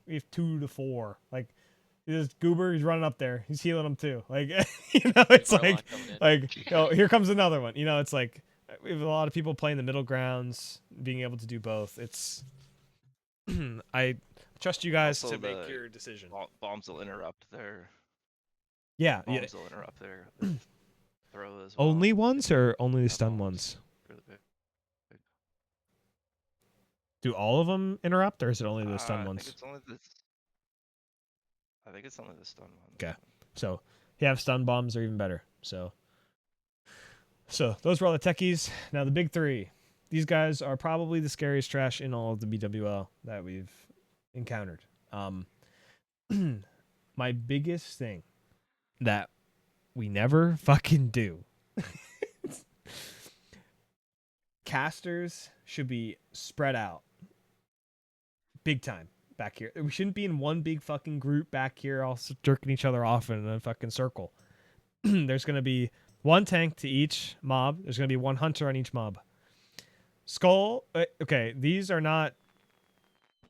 we have 2 to 4. Like this Goober, he's running up there. He's healing them too. Like you know, it's Varlon coming in. here comes another one. You know, it's like we have a lot of people playing the middle grounds, being able to do both. It's I trust you guys Also, to make the your decision. Bombs will interrupt their. Yeah, Bombs will interrupt their throw as well. Only ones or only the Yeah, stun bombs. ones? Really big. Do all of them interrupt, or is it only the stun I ones? think it's only the. I think it's only the stun one. Okay. So you have stun bombs are even better. So those were all the techies. Now the big three. These guys are probably the scariest trash in all of the BWL that we've encountered. My biggest thing that we never fucking do. Casters should be spread out. Big time. Back here. We shouldn't be in one big fucking group back here all jerking each other off in a fucking circle. There's going to be one tank to each mob. There's going to be one hunter on each mob. Skull. Okay, these are not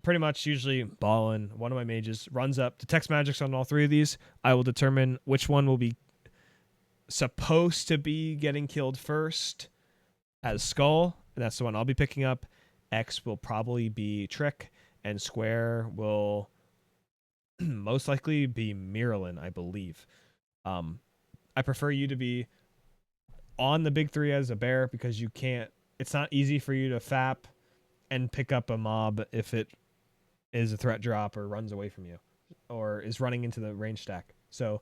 pretty much usually Ballin. One of my mages runs up, detects magics on all 3 of these. I will determine which one will be supposed to be getting killed first as Skull. And that's the one I'll be picking up. X will probably be Trick. And Square will most likely be Miralyn, I believe. I prefer you to be on the big 3 as a bear because you can't. It's not easy for you to FAP and pick up a mob if it is a threat drop or runs away from you or is running into the range stack. So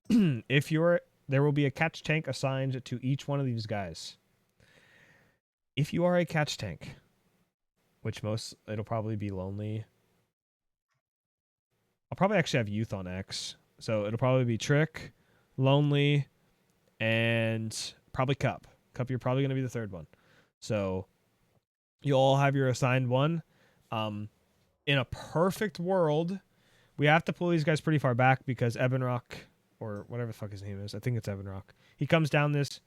there will be a catch tank assigned to each one of these guys. If you are a catch tank, which it'll probably be Lonely. I'll probably actually have Youth on X. So it'll probably be Trick, Lonely, and probably Cup. Cup, you're probably going to be the 3rd one. So you'll all have your assigned one. In a perfect world, we have to pull these guys pretty far back because Ebonrock, or whatever the fuck his name is, I think it's Ebonrock. He comes down this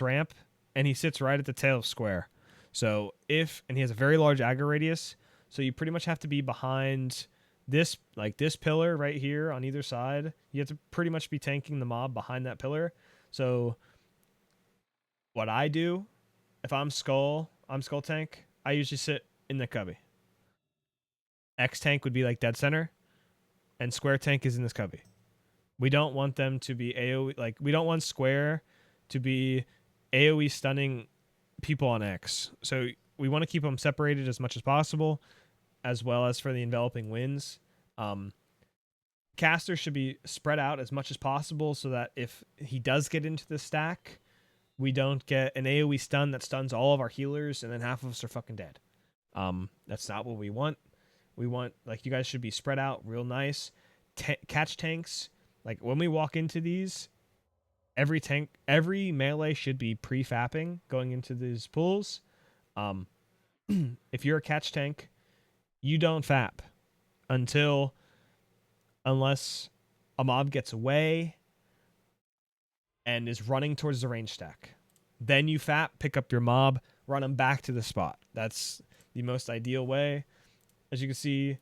ramp, and he sits right at the tail of Square. So and he has a very large aggro radius, so you pretty much have to be behind this pillar right here on either side. You have to pretty much be tanking the mob behind that pillar. So what I do, if I'm Skull tank, I usually sit in the cubby. X tank would be like dead center, and Square tank is in this cubby. We don't want them to be AoE, we don't want Square to be AoE stunning people on X. So we want to keep them separated as much as possible, as well as for the enveloping winds. Caster should be spread out as much as possible so that if he does get into the stack, we don't get an AoE stun that stuns all of our healers and then half of us are fucking dead. That's not what we want. We want, you guys should be spread out real nice. Catch tanks, when we walk into these, every melee should be pre-fapping going into these pools. If you're a catch tank, you don't fap unless a mob gets away and is running towards the range stack. Then you fap, pick up your mob, run them back to the spot. That's the most ideal way. As you can see,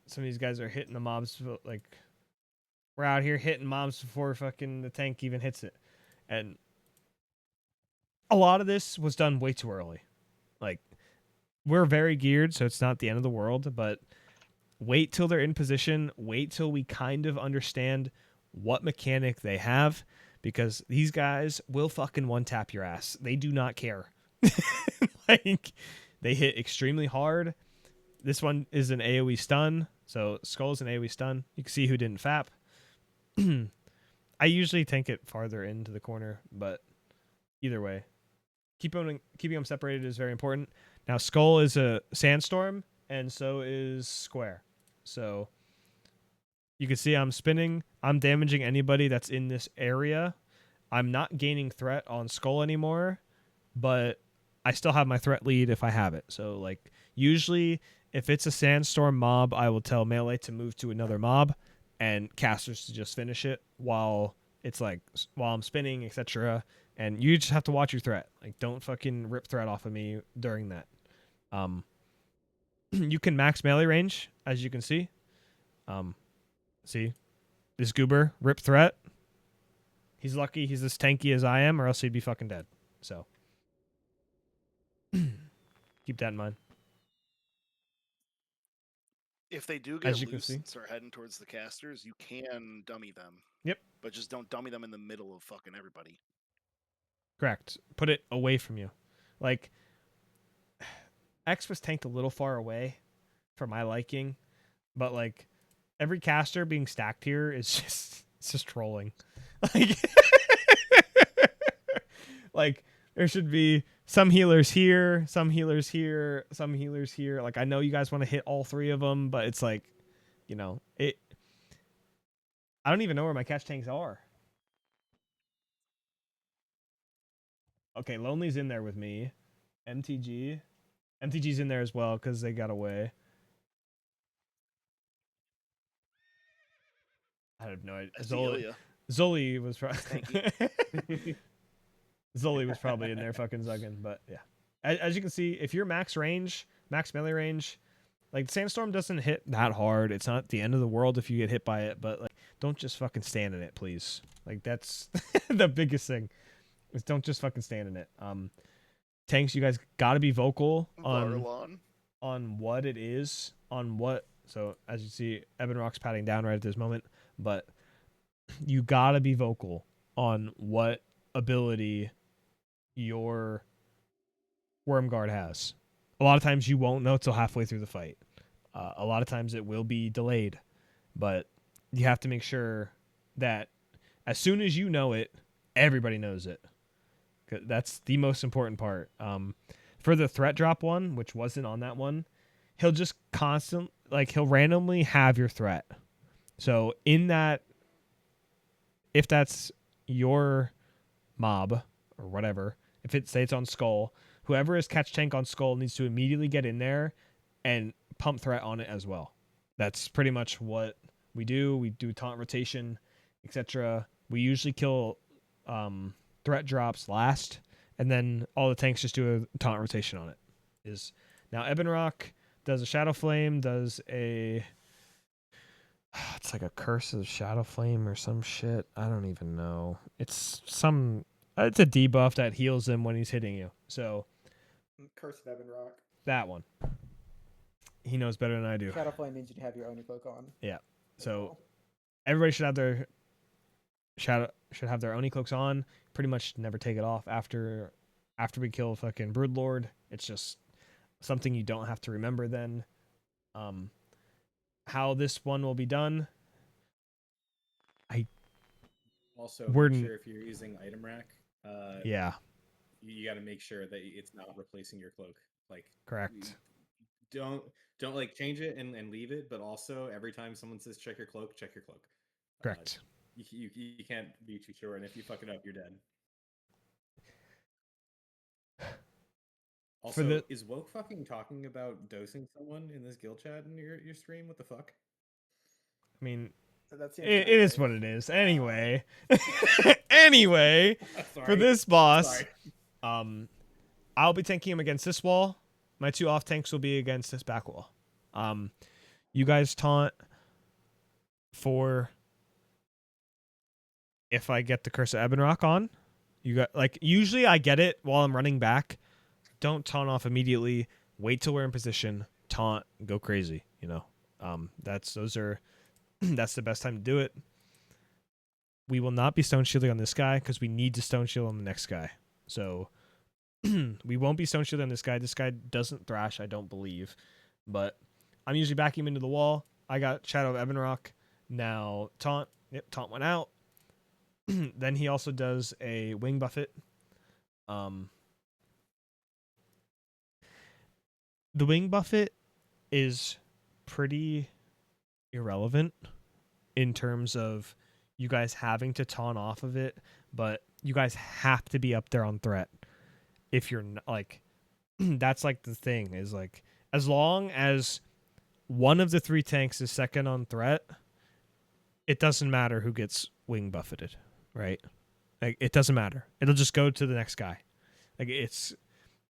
some of these guys are hitting the mobs, we're out here hitting mobs before fucking the tank even hits it. And a lot of this was done way too early. we're very geared, so it's not the end of the world, but wait till they're in position. Wait till we kind of understand what mechanic they have, because these guys will fucking one-tap your ass. They do not care. Like, they hit extremely hard. This one is an AoE stun, so Skull's an AoE stun. You can see who didn't fap. I usually tank it farther into the corner, but either way, keeping them separated is very important. Now, Skull is a sandstorm, and so is Square. So you can see I'm spinning. I'm damaging anybody that's in this area. I'm not gaining threat on Skull anymore, but I still have my threat lead if I have it. So, like, usually if it's a sandstorm mob, I will tell melee to move to another mob and casters to just finish it while I'm spinning, etc. And you just have to watch your threat. Like, don't fucking rip threat off of me during that. You can max melee range, as you can see. See, this goober rip threat. He's lucky he's as tanky as I am, or else he'd be fucking dead. So keep that in mind. If they do As get you can loose see. and start heading towards the casters, you can dummy them. Yep. But just don't dummy them in the middle of fucking everybody. Correct. Put it away from you. Like, X was tanked a little far away for my liking, but like every caster being stacked here is just trolling. Like, like there should be some healers here, some healers here, some healers here. Like, I know you guys want to hit all three of them, but it's like, you know, I don't even know where my catch tanks are. Okay, Lonely's in there with me. MTG's in there as well because they got away. I have no idea. Zoli was probably Zoli was probably in there fucking zugging, but yeah. As you can see, if you're max melee range, like, Sandstorm doesn't hit that hard. It's not the end of the world if you get hit by it, but like, don't just fucking stand in it, please. Like, that's the biggest thing. Is don't just fucking stand in it. Tanks, you guys gotta be vocal on what it is, on what. So as you see, Ebon Rock's patting down right at this moment, but you gotta be vocal on what ability your Wormguard has. A lot of times you won't know till halfway through the fight. A lot of times it will be delayed, but you have to make sure that as soon as you know it, everybody knows it. That's the most important part. For the threat drop one, which wasn't on that one, he'll just he'll randomly have your threat. So in that, if that's your mob or whatever, if it say it's on Skull, whoever is catch tank on Skull needs to immediately get in there and pump threat on it as well. That's pretty much what we do. We do taunt rotation, etc. We usually kill threat drops last, and then all the tanks just do a taunt rotation on it. Now Ebon Rock does a Shadow Flame, does a it's like a Curse of Shadow Flame or some shit. I don't even know. It's a debuff that heals him when he's hitting you. So Curse of Ebon Rock. That one. He knows better than I do. Shadow Flame means you have your Oni cloak on. Yeah. So everybody should have their Oni cloaks on. Pretty much never take it off after we kill fucking Broodlord. It's just something you don't have to remember then. How this one will be done. Make sure if you're using item rack, yeah, you got to make sure that it's not replacing your cloak. Like, correct. Don't like change it and leave it, but also every time someone says check your cloak. Correct. You can't be too sure, and if you fuck it up, you're dead. Also, is Woke fucking talking about dosing someone in this guild chat in your stream? What the fuck? I mean, it is what it is. Anyway, for this boss, I'll be tanking him against this wall. My 2 off tanks will be against this back wall. You guys taunt for if I get the Curse of Ebon Rock on. You got usually I get it while I'm running back. Don't taunt off immediately. wait till we're in position, taunt, go crazy. You know, that's the best time to do it. We will not be stone shielding on this guy because we need to stone shield on the next guy. So we won't be stone shielding on this guy. This guy doesn't thrash, I don't believe, but I'm usually backing him into the wall. I got Shadow of Ebonrock. Now taunt. Yep, taunt went out. Then he also does a wing buffet. The wing buffet is pretty irrelevant in terms of you guys having to taunt off of it, but you guys have to be up there on threat. If you're not, like, that's like the thing is like, as long as one of the 3 tanks is second on threat, it doesn't matter who gets wing buffeted, right? Like, it doesn't matter. It'll just go to the next guy. Like, it's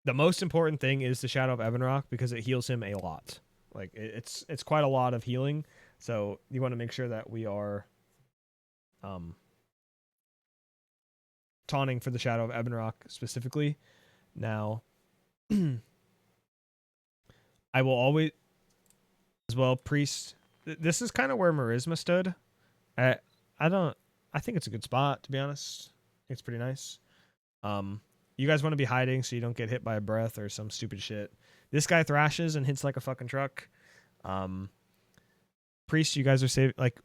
the most important thing is the Shadow of Ebonrock because it heals him a lot. Like, it's quite a lot of healing. So you want to make sure that we are taunting for the Shadow of Ebonrock specifically. Now, I will always, as well, Priest. This is kind of where Merisma stood. I think it's a good spot, to be honest. I think it's pretty nice. You guys want to be hiding so you don't get hit by a breath or some stupid shit. This guy thrashes and hits like a fucking truck. Priest, you guys are saving. Like,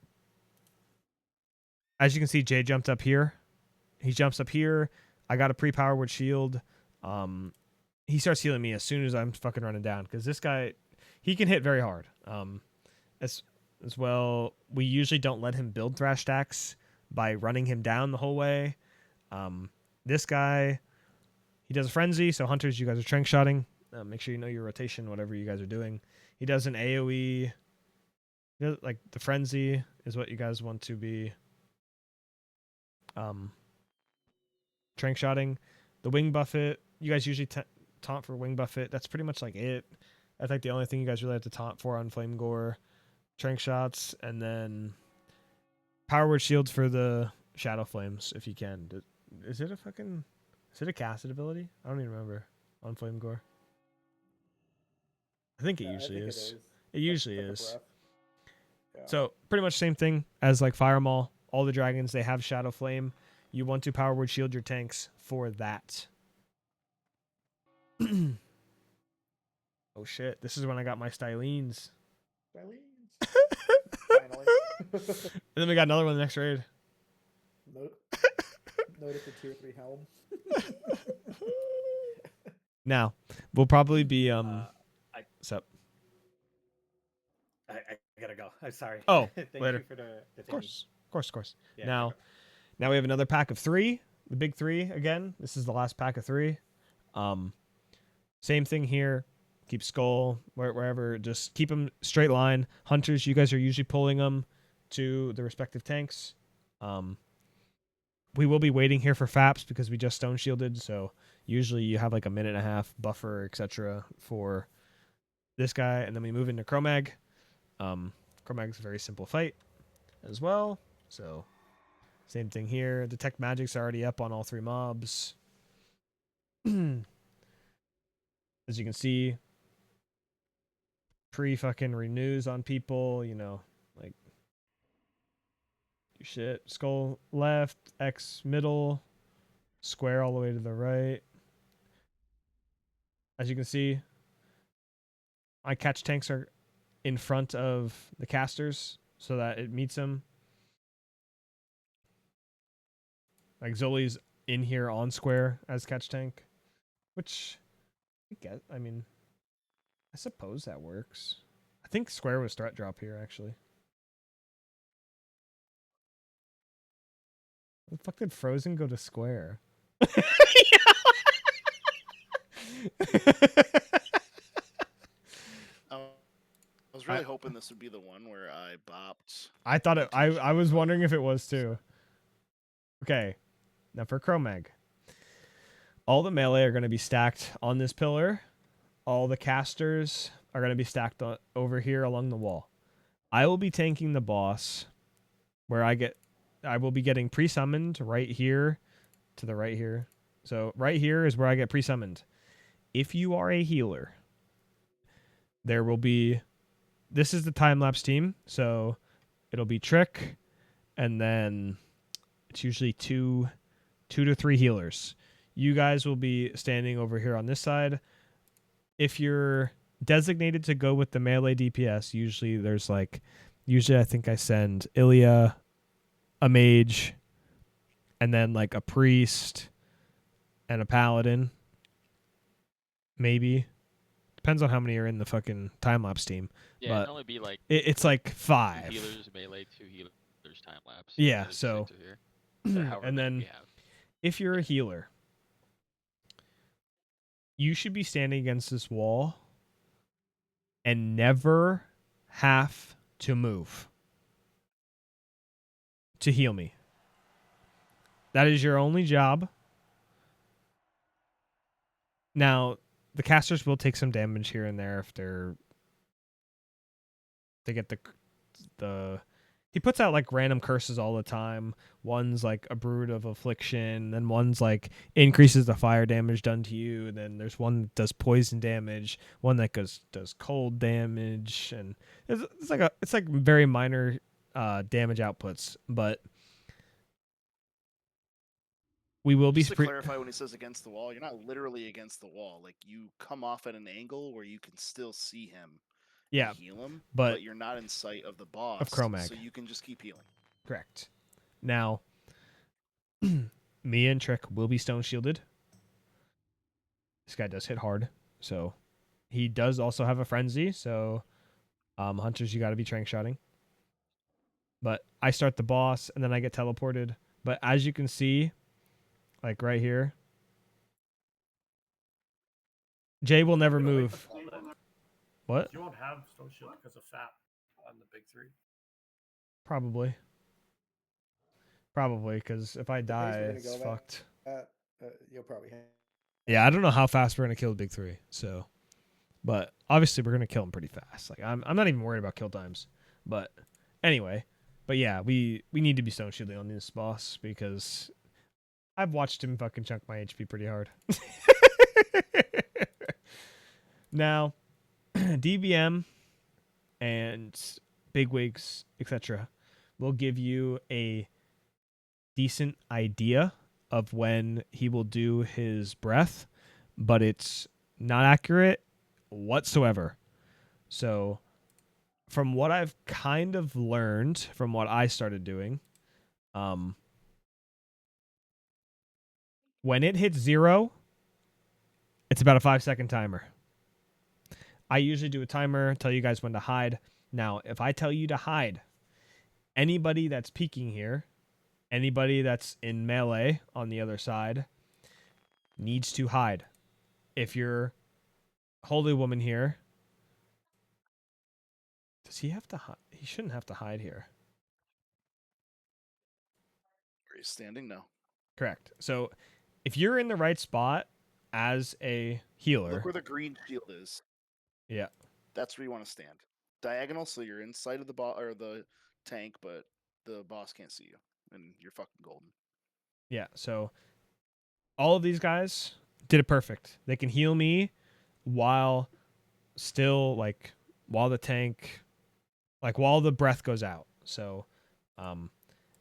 as you can see, Jay jumped up here. He jumps up here. I got a pre-power word shield. He starts healing me as soon as I'm fucking running down because this guy, he can hit very hard. As well, we usually don't let him build thrash stacks by running him down the whole way. This guy, he does a frenzy. So hunters, you guys are trank shotting. Make sure you know your rotation, whatever you guys are doing. He does an AoE. Like the frenzy is what you guys want to be trank shotting. The wing buffet, you guys usually taunt for wing buffet. That's pretty much like it. I think the only thing you guys really have to taunt for on Flame Gore, trank shots, and then power word shields for the Shadow Flames if you can. Is it a casted ability? I don't even remember on Flame Gore. I think it usually is. It usually is. Yeah. So pretty much same thing as like Fire Maul. All the dragons, they have Shadow Flame. You want to power word shield your tanks for that. Oh shit! This is when I got my Stylines. Finally. And then we got another one in the next raid. Notice the tier 3 helm. Now we'll probably be what's up? I gotta go. I'm sorry. Oh, Thank later. you for the Of course. Yeah, Now we have another pack of 3. The big 3 again. This is the last pack of 3. Same thing here. Keep skull wherever. Just keep them straight line. Hunters, you guys are usually pulling them to the respective tanks. We will be waiting here for FAPs because we just stone shielded. So usually you have like a minute and a half buffer, etc. for this guy, and then we move into Chromag. Chromag's a very simple fight as well. So same thing here. Detect Magic's already up on all 3 mobs. As you can see, fucking renews on people, you know, like shit. Skull left, X middle, square all the way to the right. As you can see, my catch tanks are in front of the casters so that it meets them. Like Zoli's in here on square as catch tank, which I suppose that works. I think square was threat drop here actually. What the fuck did Frozen go to square? I was really hoping this would be the one where I bopped. I thought it. I was wondering if it was too. Okay, now for Chromag. All the melee are going to be stacked on this pillar. All the casters are going to be stacked over here along the wall. I will be tanking the boss where I will be getting pre-summoned right here to the right here. So right here is where I get pre-summoned. If you are a healer there will be. This is the time lapse team, so it'll be Trick, and then it's usually two to three healers. You guys will be standing over here on this side. If you're designated to go with the melee DPS, usually I think I send Ilya, a mage, and then like a priest and a paladin. Maybe. Depends on how many are in the fucking time lapse team. Yeah, but it'd only be like it's like 2 5. healers melee, 2 healers time lapse. Yeah, and so however and many then we have. if you're a healer, you should be standing against this wall and never have to move to heal me. That is your only job. Now, the casters will take some damage here and there if they get the he puts out like random curses all the time. One's like a brood of affliction, then one's like increases the fire damage done to you, then there's one that does poison damage, one that does cold damage, and it's like very minor damage outputs, but we will Just be to clarify, when he says against the wall, you're not literally against the wall. Like, you come off at an angle where you can still see him. Yeah, and heal him, but you're not in sight of the boss, of Chromag. so you can just keep healing. Correct. Now, me and Trick will be stone shielded. This guy does hit hard, so he does also have a frenzy. So, hunters, you got to be trank shotting. But I start the boss, and then I get teleported. But as you can see, like right here, Jay will never move. What? You won't have Stone Shield because of FAP on the big 3. Probably, because if I die, it's fucked. You'll probably have. Yeah, I don't know how fast we're gonna kill the big 3. So, but obviously we're gonna kill him pretty fast. Like I'm not even worried about kill times. But anyway, but yeah, we need to be stone shielding on this boss because I've watched him fucking chunk my HP pretty hard. Now, DBM and bigwigs, etc., will give you a decent idea of when he will do his breath, but it's not accurate whatsoever. So, from what I've kind of learned from what I started doing, when it hits 0, it's about a 5-second timer. I usually do a timer, tell you guys when to hide. Now, if I tell you to hide, anybody that's peeking here, anybody that's in melee on the other side, needs to hide. If you're Holy Woman here, does he have to hide? He shouldn't have to hide here. Are you standing? No. Correct. So, if you're in the right spot as a healer, Look where the green shield is. Yeah. That's where you want to stand. Diagonal, so you're inside of the or the tank, but the boss can't see you, and you're fucking golden. Yeah, so all of these guys did it perfect. They can heal me while still while the tank, while the breath goes out. So,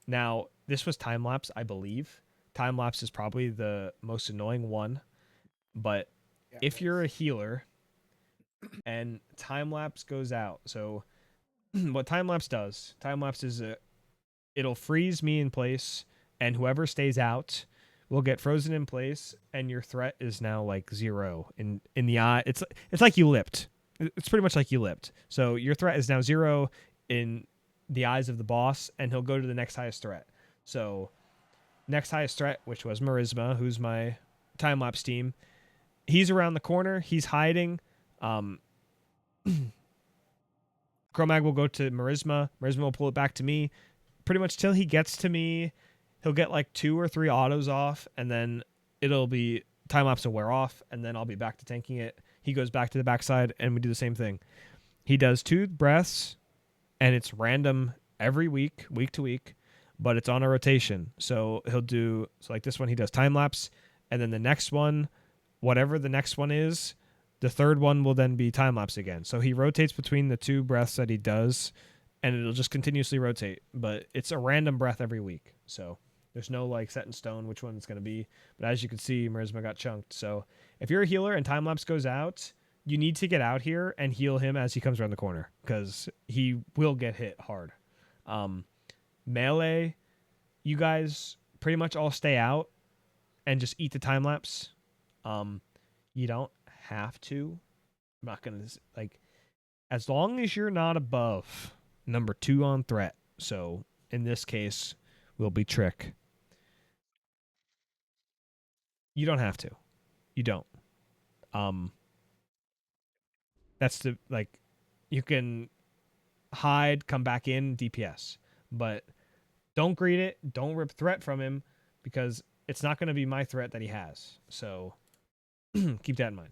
now this was time lapse, I believe. Time lapse is probably the most annoying one, but if you're a healer and time lapse goes out, so what time lapse does? Time lapse is it'll freeze me in place, and whoever stays out will get frozen in place, and your threat is now 0 in the eye. It's like you lipped. It's pretty much like you lipped. So your threat is now 0 in the eyes of the boss, and he'll go to the next highest threat. So next highest threat, which was Marisma, who's my time lapse team, he's around the corner. He's hiding. Chromag will go to Marisma. Marisma will pull it back to me. Pretty much till he gets to me, he'll get 2 or 3 autos off, and then it'll be time lapse will wear off, and then I'll be back to tanking it. He goes back to the backside, and we do the same thing. He does 2 breaths, and it's random every week to week, but it's on a rotation. So he'll do like this one, he does time lapse, and then the next one, whatever the next one is, The third one will then be time lapse again. So he rotates between the 2 breaths that he does, and it'll just continuously rotate. But it's a random breath every week. So there's no like set in stone which one it's going to be. But as you can see, Merisma got chunked. So if you're a healer and time lapse goes out, you need to get out here and heal him as he comes around the corner because he will get hit hard. Melee, you guys pretty much all stay out and just eat the time lapse. You don't have to. I'm not gonna like, as long as you're not above number 2 on threat. So in this case, will be Trick. You don't have to. You don't. That's the like, you can hide, come back in, DPS, but don't greet it. Don't rip threat from him because it's not going to be my threat that he has. So keep that in mind.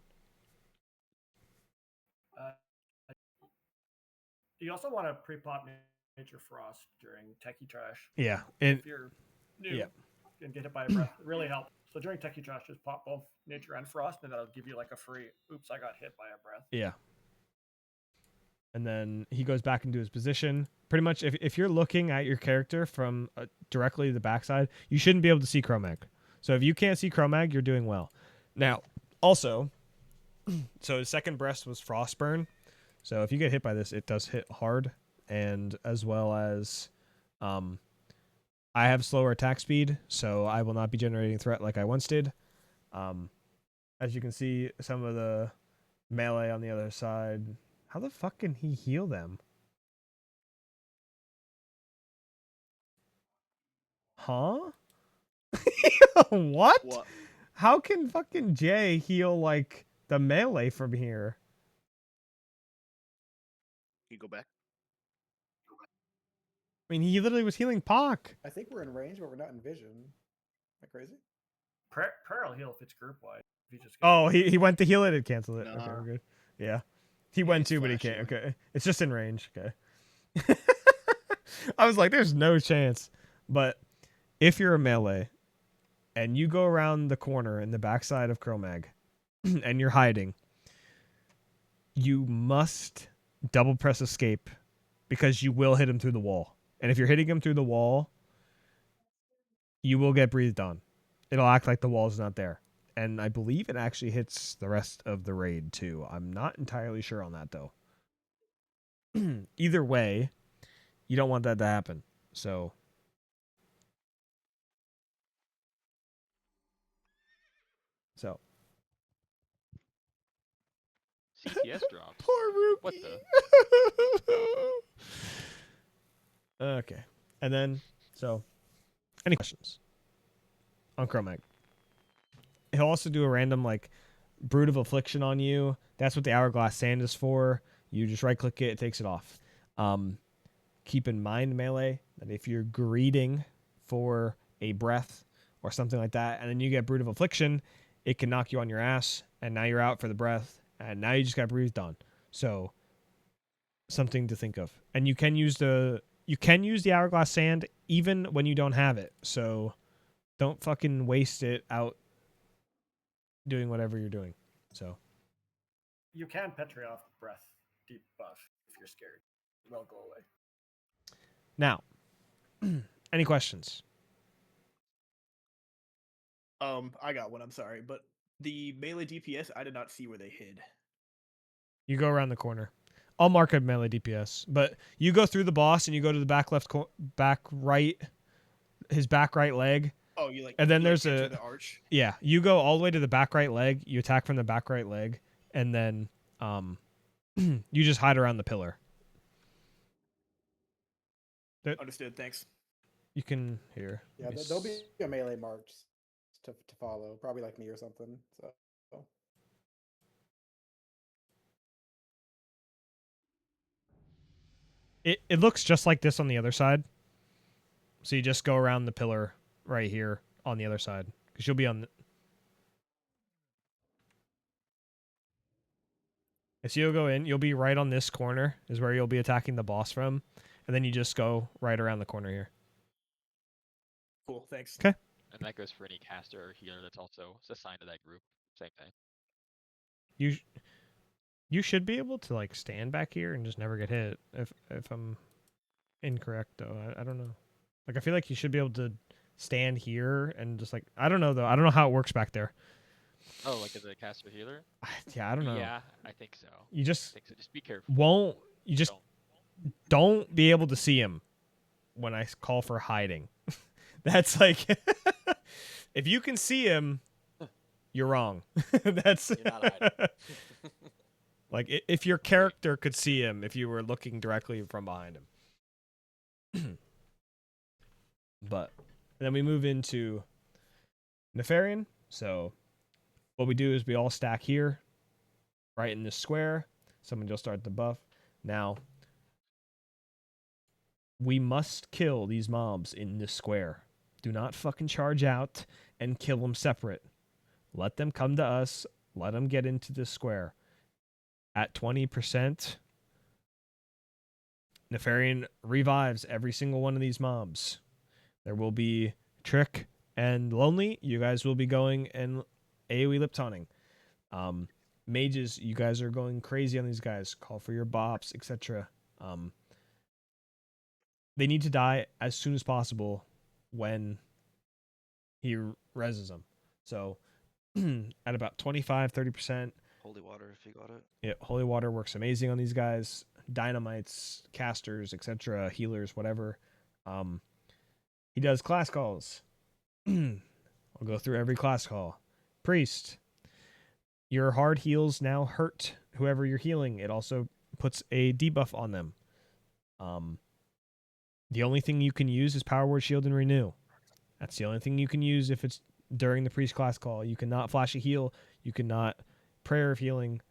You also want to pre-pop Nature Frost during Techie Trash. Yeah, and if you're new and get hit by a breath, it really helps. So during Techie Trash, just pop both Nature and Frost, and that'll give you like a free, oops, I got hit by a breath. Yeah. And then he goes back into his position. Pretty much, if you're looking at your character from directly the backside, you shouldn't be able to see Chromag. So if you can't see Chromag, you're doing well. Now, also, so his second breast was Frostburn. So if you get hit by this, it does hit hard. And as well as I have slower attack speed, so I will not be generating threat like I once did. As you can see, some of the melee on the other side. How the fuck can he heal them? Huh? What? How can fucking Jay heal like the melee from here? Can you go back? I mean, he literally was healing Pac. I think we're in range, but we're not in vision. Am I crazy? Prayer will heal if it's group wide. If you just Oh, he went to heal it and cancel it. Okay, Nah. we're good. Yeah. He went to, but he can't. flashing. Okay. It's just in range. Okay. I was like, there's no chance. But if you're a melee and you go around the corner in the backside of Chromag and you're hiding, you must double press escape because you will hit him through the wall. And if you're hitting him through the wall, you will get breathed on. It'll act like the wall's not there. And I believe it actually hits the rest of the raid too. I'm not entirely sure on that though. Either way, you don't want that to happen. So CTS drops. Poor Rookie. What the? Okay. And then, so, any questions on Chromag? He'll also do a random, like, Brood of Affliction on you. That's what the Hourglass Sand is for. You just right-click it, it takes it off. Keep in mind, Melee, that if you're greeting for a breath or something like that, and then you get Brood of Affliction, it can knock you on your ass, and now you're out for the breath, and now you just got breathed on. So, something to think of. And you can use the Hourglass Sand even when you don't have it. So don't fucking waste it out doing whatever you're doing. So You can Petri off breath deep buff if you're scared. It will go away. now, any questions? I got one. I'm sorry, but the melee DPS, I did not see where they hid. You go around the corner. I'll mark a melee DPS, but you go through the boss and you go to the back right, his back right leg. Oh, you like, and then you, there's like, a enter the arch. Yeah, you go all the way to the back right leg. You attack from the back right leg, and then you just hide around the pillar. Understood. Thanks. You can hear. Yeah, there'll be a melee marked to follow, probably like me or something. So. It looks just like this on the other side. So you just go around the pillar right here on the other side, because you'll be on. So you'll go in. You'll be right on this corner is where you'll be attacking the boss from, and then you just go right around the corner here. Cool. Thanks. Okay. And that goes for any caster or healer that's also assigned to that group. Same thing. You should be able to like stand back here and just never get hit. If I'm incorrect though, I don't know. Like I feel like you should be able to stand here and just like I don't know though. I don't know how it works back there. Oh, like as a caster healer? Yeah, I don't know. Yeah, I think so. You just I think so. Just be careful. you just don't be able to see him when I call for hiding. That's like if you can see him, you're wrong. That's You're not hiding. like if your character could see him if you were looking directly from behind him. But then we move into Nefarian. So what we do is we all stack here, right in this square. Somebody will start the buff. Now, we must kill these mobs in this square. Do not fucking charge out and kill them separate. Let them come to us. Let them get into this square. At 20%, Nefarian revives every single one of these mobs. There will be Trick and Lonely. You guys will be going and AoE lip taunting. Mages, you guys are going crazy on these guys. Call for your bops, etc. They need to die as soon as possible when he reses them. So at about 25-30%. Holy water if you got it. Yeah, holy water works amazing on these guys. Dynamites, casters, etc., healers, whatever. He does class calls. I'll go through every class call. Priest. Your hard heals now hurt whoever you're healing. It also puts a debuff on them. The only thing you can use is Power Word Shield and Renew. That's the only thing you can use if it's during the priest class call. You cannot flash a heal. You cannot prayer of healing.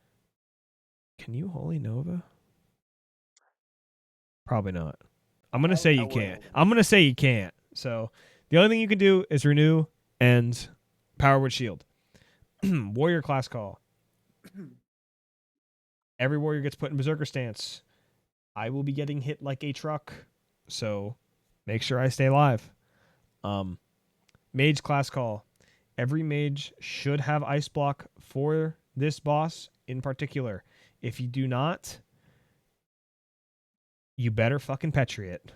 Can you Holy Nova? Probably not. I'm going to say you can't. I'm going to say you can't. So the only thing you can do is Renew and Power Word Shield. Warrior class call. Every warrior gets put in Berserker stance. I will be getting hit like a truck, so make sure I stay alive. Mage class call. Every mage should have ice block for this boss in particular. If you do not, you better fucking petri it.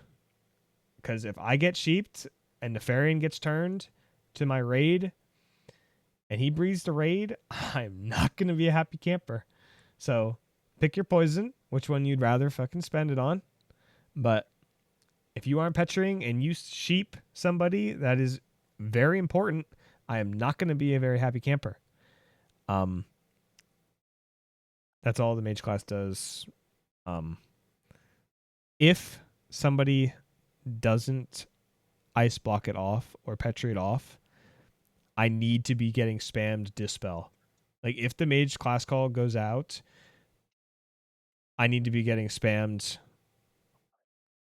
Because if I get sheeped and Nefarian gets turned to my raid and he breathes the raid, I'm not going to be a happy camper. So pick your poison, which one you'd rather fucking spend it on. But if you aren't petriing and you sheep somebody, that is very important. I am not going to be a very happy camper. That's all the mage class does. If somebody doesn't ice block it off or petri it off, I need to be getting spammed Dispel. Like if the mage class call goes out, I need to be getting spammed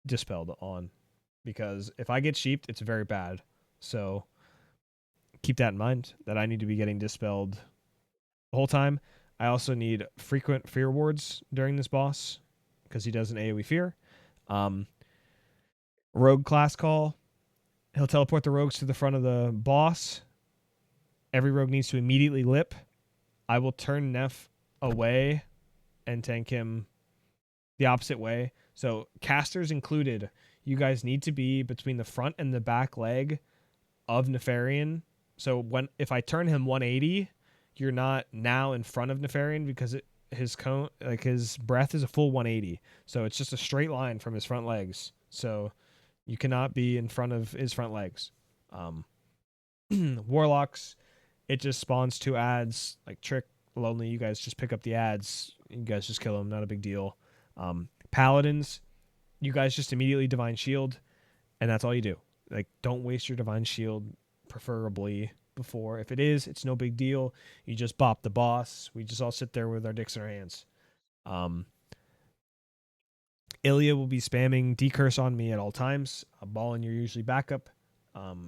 Dispelled on. Because if I get sheeped, it's very bad. So keep that in mind, that I need to be getting Dispelled the whole time. I also need frequent fear wards during this boss, because he does an AoE fear. Rogue class call. He'll teleport the rogues to the front of the boss. Every rogue needs to immediately lip. I will turn Neff away and tank him the opposite way. So casters included, you guys need to be between the front and the back leg of Nefarian. So if I turn him 180, you're not now in front of Nefarian because his cone, like his breath is a full 180. So it's just a straight line from his front legs. So you cannot be in front of his front legs. Warlocks, it just spawns 2 ads, like Trick, Lonely. You guys just pick up the ads. You guys just kill them. Not a big deal. Paladins, you guys just immediately Divine Shield, and that's all you do. Like, don't waste your Divine Shield, preferably before. If it is, it's no big deal. You just bop the boss. We just all sit there with our dicks in our hands. Ilya will be spamming Decurse on me at all times. Ballin, you're usually backup.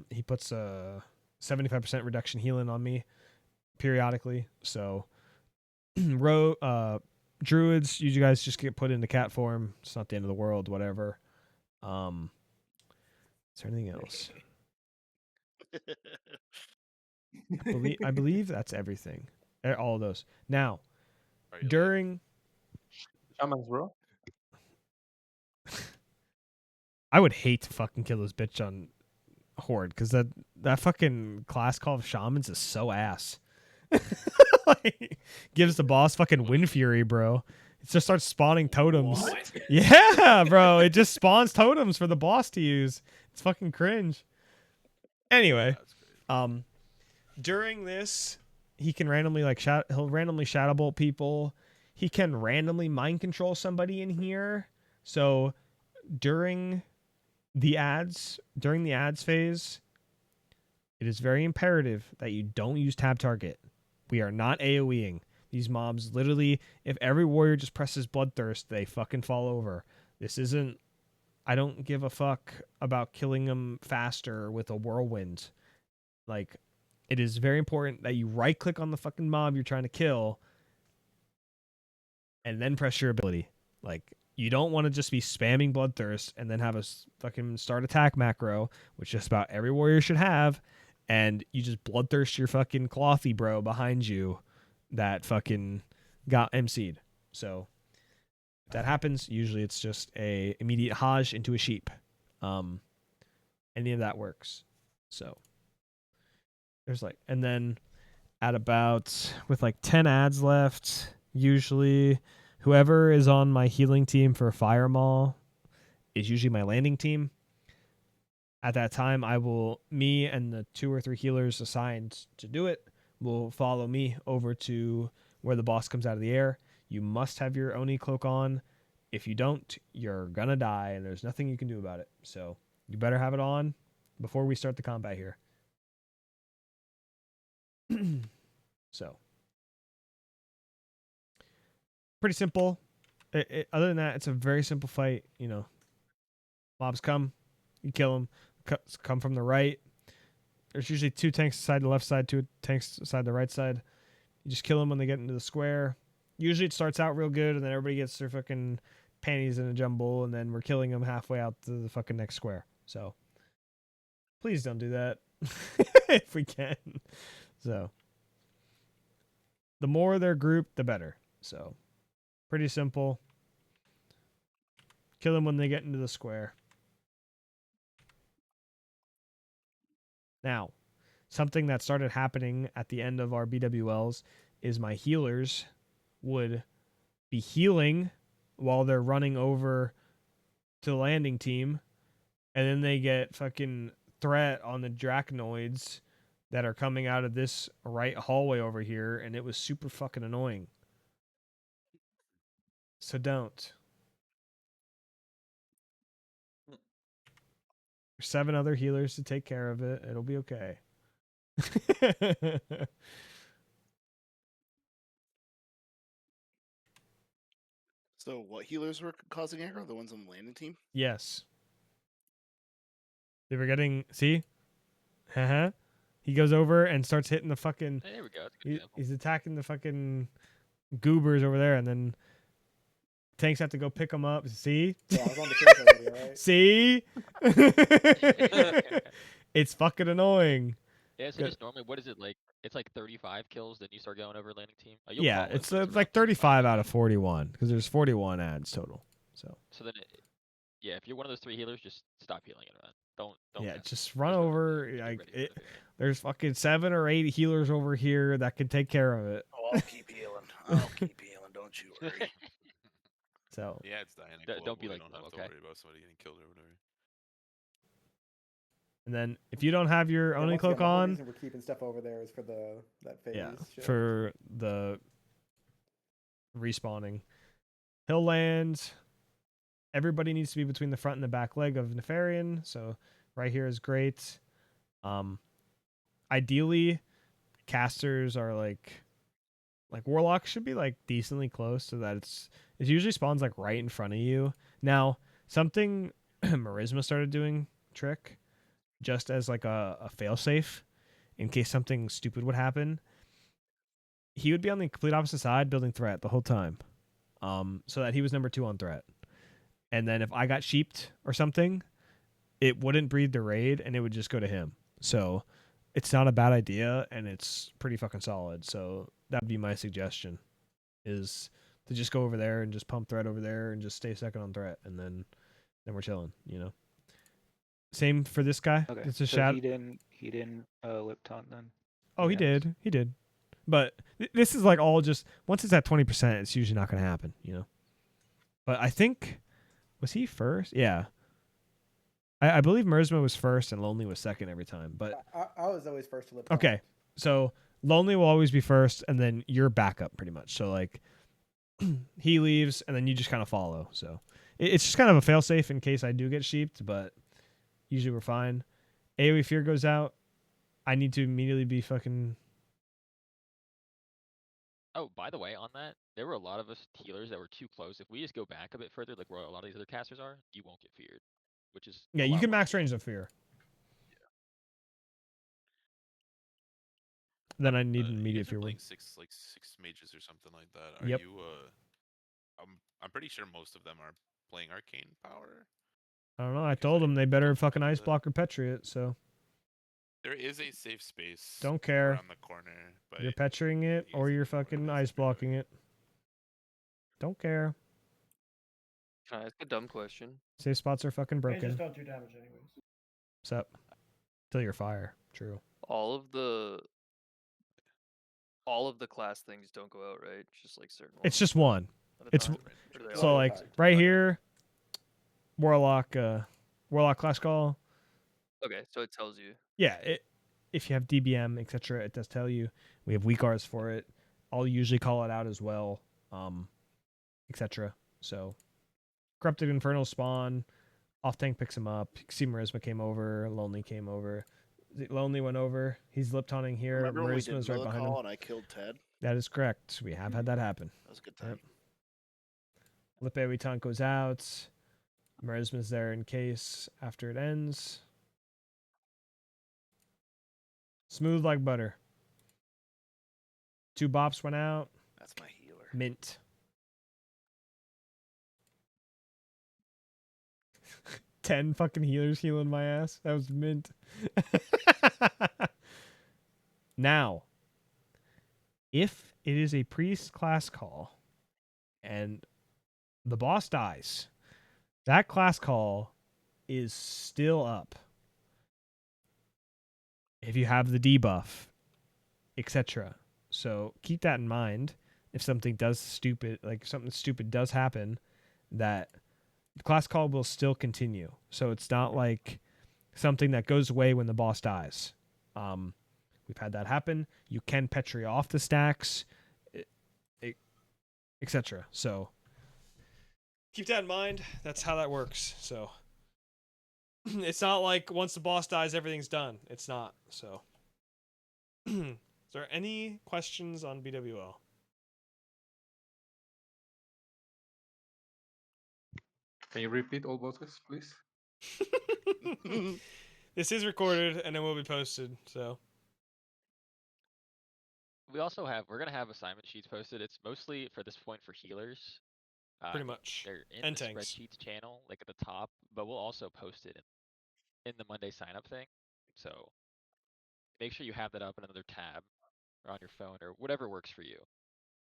He puts a 75% reduction healing on me periodically. So, Druids, you guys just get put into cat form. It's not the end of the world, whatever. Is there anything else? I believe that's everything. All of those. Now, during Shamans, bro. I would hate to fucking kill this bitch on Horde because that fucking class call of shamans is so ass. Like, gives the boss fucking wind fury, bro. It just starts spawning totems. What? Yeah, bro. It just spawns totems for the boss to use. It's fucking cringe. Anyway, during this, he can randomly he'll randomly shadow bolt people. He can randomly mind control somebody in here. So during the ads phase, it is very imperative that you don't use tab target. We are not AoEing. These mobs literally, if every warrior just presses bloodthirst, they fucking fall over. This isn't, I don't give a fuck about killing them faster with a whirlwind. Like, it is very important that you right click on the fucking mob you're trying to kill and then press your ability. Like, you don't want to just be spamming bloodthirst and then have a fucking start attack macro, which just about every warrior should have, and you just bloodthirst your fucking clothy bro behind you that fucking got MC'd. So if that happens, usually it's just a immediate Hajj into a sheep. Any of that works. So there's and then at about, with 10 ads left, usually whoever is on my healing team for Fire Maul is usually my landing team. At that time, me and the 2 or 3 healers assigned to do it will follow me over to where the boss comes out of the air. You must have your Oni cloak on. If you don't, you're gonna die, and there's nothing you can do about it. So you better have it on before we start the combat here. So pretty simple. Other than that, it's a very simple fight. Mobs come, you kill them. Come from the right. There's usually 2 tanks aside the left side, 2 tanks aside the right side. You just kill them when they get into the square. Usually it starts out real good, and then everybody gets their fucking panties in a jumble, and then we're killing them halfway out to the fucking next square. So please don't do that if we can. So the more they're grouped, the better. So pretty simple. Kill them when they get into the square. Now, something that started happening at the end of our BWLs is my healers would be healing while they're running over to the landing team, and then they get fucking threat on the Dracnoids that are coming out of this right hallway over here, and it was super fucking annoying. So don't. There's 7 other healers to take care of it. It'll be okay. So what healers were causing aggro? The ones on the landing team? Yes. They were getting, see? Haha. He goes over and starts hitting the fucking. There we go. That's a good example. He's attacking the fucking goobers over there, and then tanks have to go pick him up. See? Yeah, I was on the tank already, right? See? It's fucking annoying. Yeah, so just normally, what is it like? It's like 35 kills, then you start going over landing team. You'll Yeah, follow it, it's but around like 35 out of 41 because there's 41 ads total. So then, yeah, if you're one of those 3 healers, just stop healing it, man. Don't. yeah, mess. just run over. There's fucking 7 or 8 healers over here that can take care of it. Oh, I'll keep healing. I'll keep healing. Don't you worry. So Yeah, it's dying. Don't be like don't them, have to okay? worry about somebody getting killed or whatever. And then if you don't have your Oni once cloak again, the whole on, reason we're keeping stuff over there is for that phase. yeah, shift. for the respawning, he'll land. Everybody needs to be between the front and the back leg of Nefarian. So right here is great. Ideally, casters are like warlocks should be decently close so that it usually spawns right in front of you. Now, something Marisma started doing trick just as a failsafe in case something stupid would happen. He would be on the complete opposite side building threat the whole time. So that he was number 2 on threat. And then if I got sheeped or something, it wouldn't breed the raid and it would just go to him. So it's not a bad idea and it's pretty fucking solid. So that'd be my suggestion, is to just go over there and just pump threat over there and just stay second on threat, and then we're chilling. Same for this guy. Okay. It's a So shadow. he didn't lip taunt then. Oh, he Yes. did. He did. But this is like all just once it's at 20%, it's usually not going to happen. But I think was he first? Yeah. I believe Merzma was first and Lonely was second every time. But I was always first to lip taunt. okay, so Lonely will always be first, and then you're backup pretty much. So like he leaves, and then you just kind of follow. So it's just kind of a failsafe in case I do get sheeped, but usually we're fine. AoE Fear goes out. I need to immediately be fucking. Oh, by the way, on that, there were a lot of us healers that were too close. If we just go back a bit further, like where a lot of these other casters are, you won't get feared, which is Yeah, a you lot can more max range of Fear. Then I need an immediate fear playing win. six mages or something like that. Are Yep. you I'm pretty sure most of them are playing arcane power. I don't know. I told them they better fucking ice block or Petriot, so There is a safe space don't care. around the corner, but You're Petriing it or you're fucking ice blocking it. Don't care. Can I ask a dumb question? Safe spots are fucking Mages broken. don't do damage anyways. What's up? Till you're fire. True. All of the class things don't go out, right? Just like certain ones. It's just one. at a It's time? Or do they so all like go out? right here, Warlock class call. Okay, so it tells you. Yeah, if you have DBM, etc., it does tell you. We have weak Rs for it. I'll usually call it out as well, etc. So, Corrupted Infernal spawn, off tank picks him up. See Marisma came over, Lonely came over. Lonely went over. He's lip taunting here. Remember when we Marisma's did right behind him. call and I killed Ted? That is correct. We have had that happen. That was a good time. Lip AoE taunt goes out. Marisma's there in case after it ends. Smooth like butter. 2 bops went out. That's my healer. Mint. Ten fucking healers healing my ass. That was mint. Now, if it is a priest class call and the boss dies, that class call is still up. If you have the debuff, etc. So keep that in mind. If something does stupid, like something stupid does happen, that the class call will still continue. So it's not like something that goes away when the boss dies. We've had that happen. You can Petri off the stacks, etc. So keep that in mind. That's how that works. So it's not like once the boss dies, everything's done. It's not. So is there any questions on BWL? Can you repeat all bosses, please? This is recorded and it will be posted. So we're gonna have assignment sheets posted. It's mostly for this point for healers. Pretty much. They're in And the tanks. spreadsheets channel, like at the top, but we'll also post it in the Monday sign up thing. So make sure you have that up in another tab or on your phone or whatever works for you,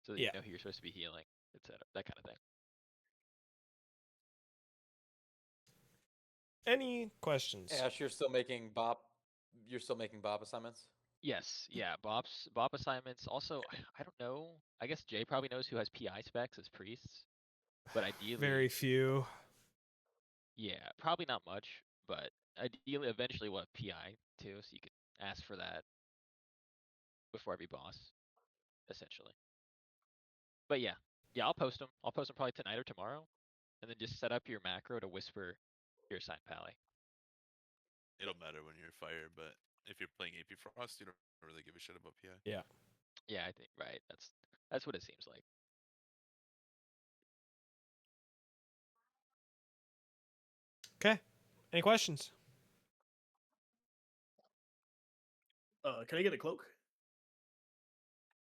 so that you know who you're supposed to be healing, etc. That kind of thing. Any questions? Ash, you're still making bop. You're still making bop assignments. Yes, yeah, bop assignments. Also, I don't know. I guess Jay probably knows who has PI specs as priests, but ideally, very few. Yeah, probably not much, but ideally, eventually we'll have PI too, so you can ask for that before every boss, essentially. But yeah, I'll post them. I'll post them probably tonight or tomorrow, and then just set up your macro to whisper your assigned pally. It'll matter when you're fire, but if you're playing AP Frost, you don't really give a shit about PI. Yeah. Yeah, I think right. That's what it seems like. Okay. Any questions? Can I get a cloak?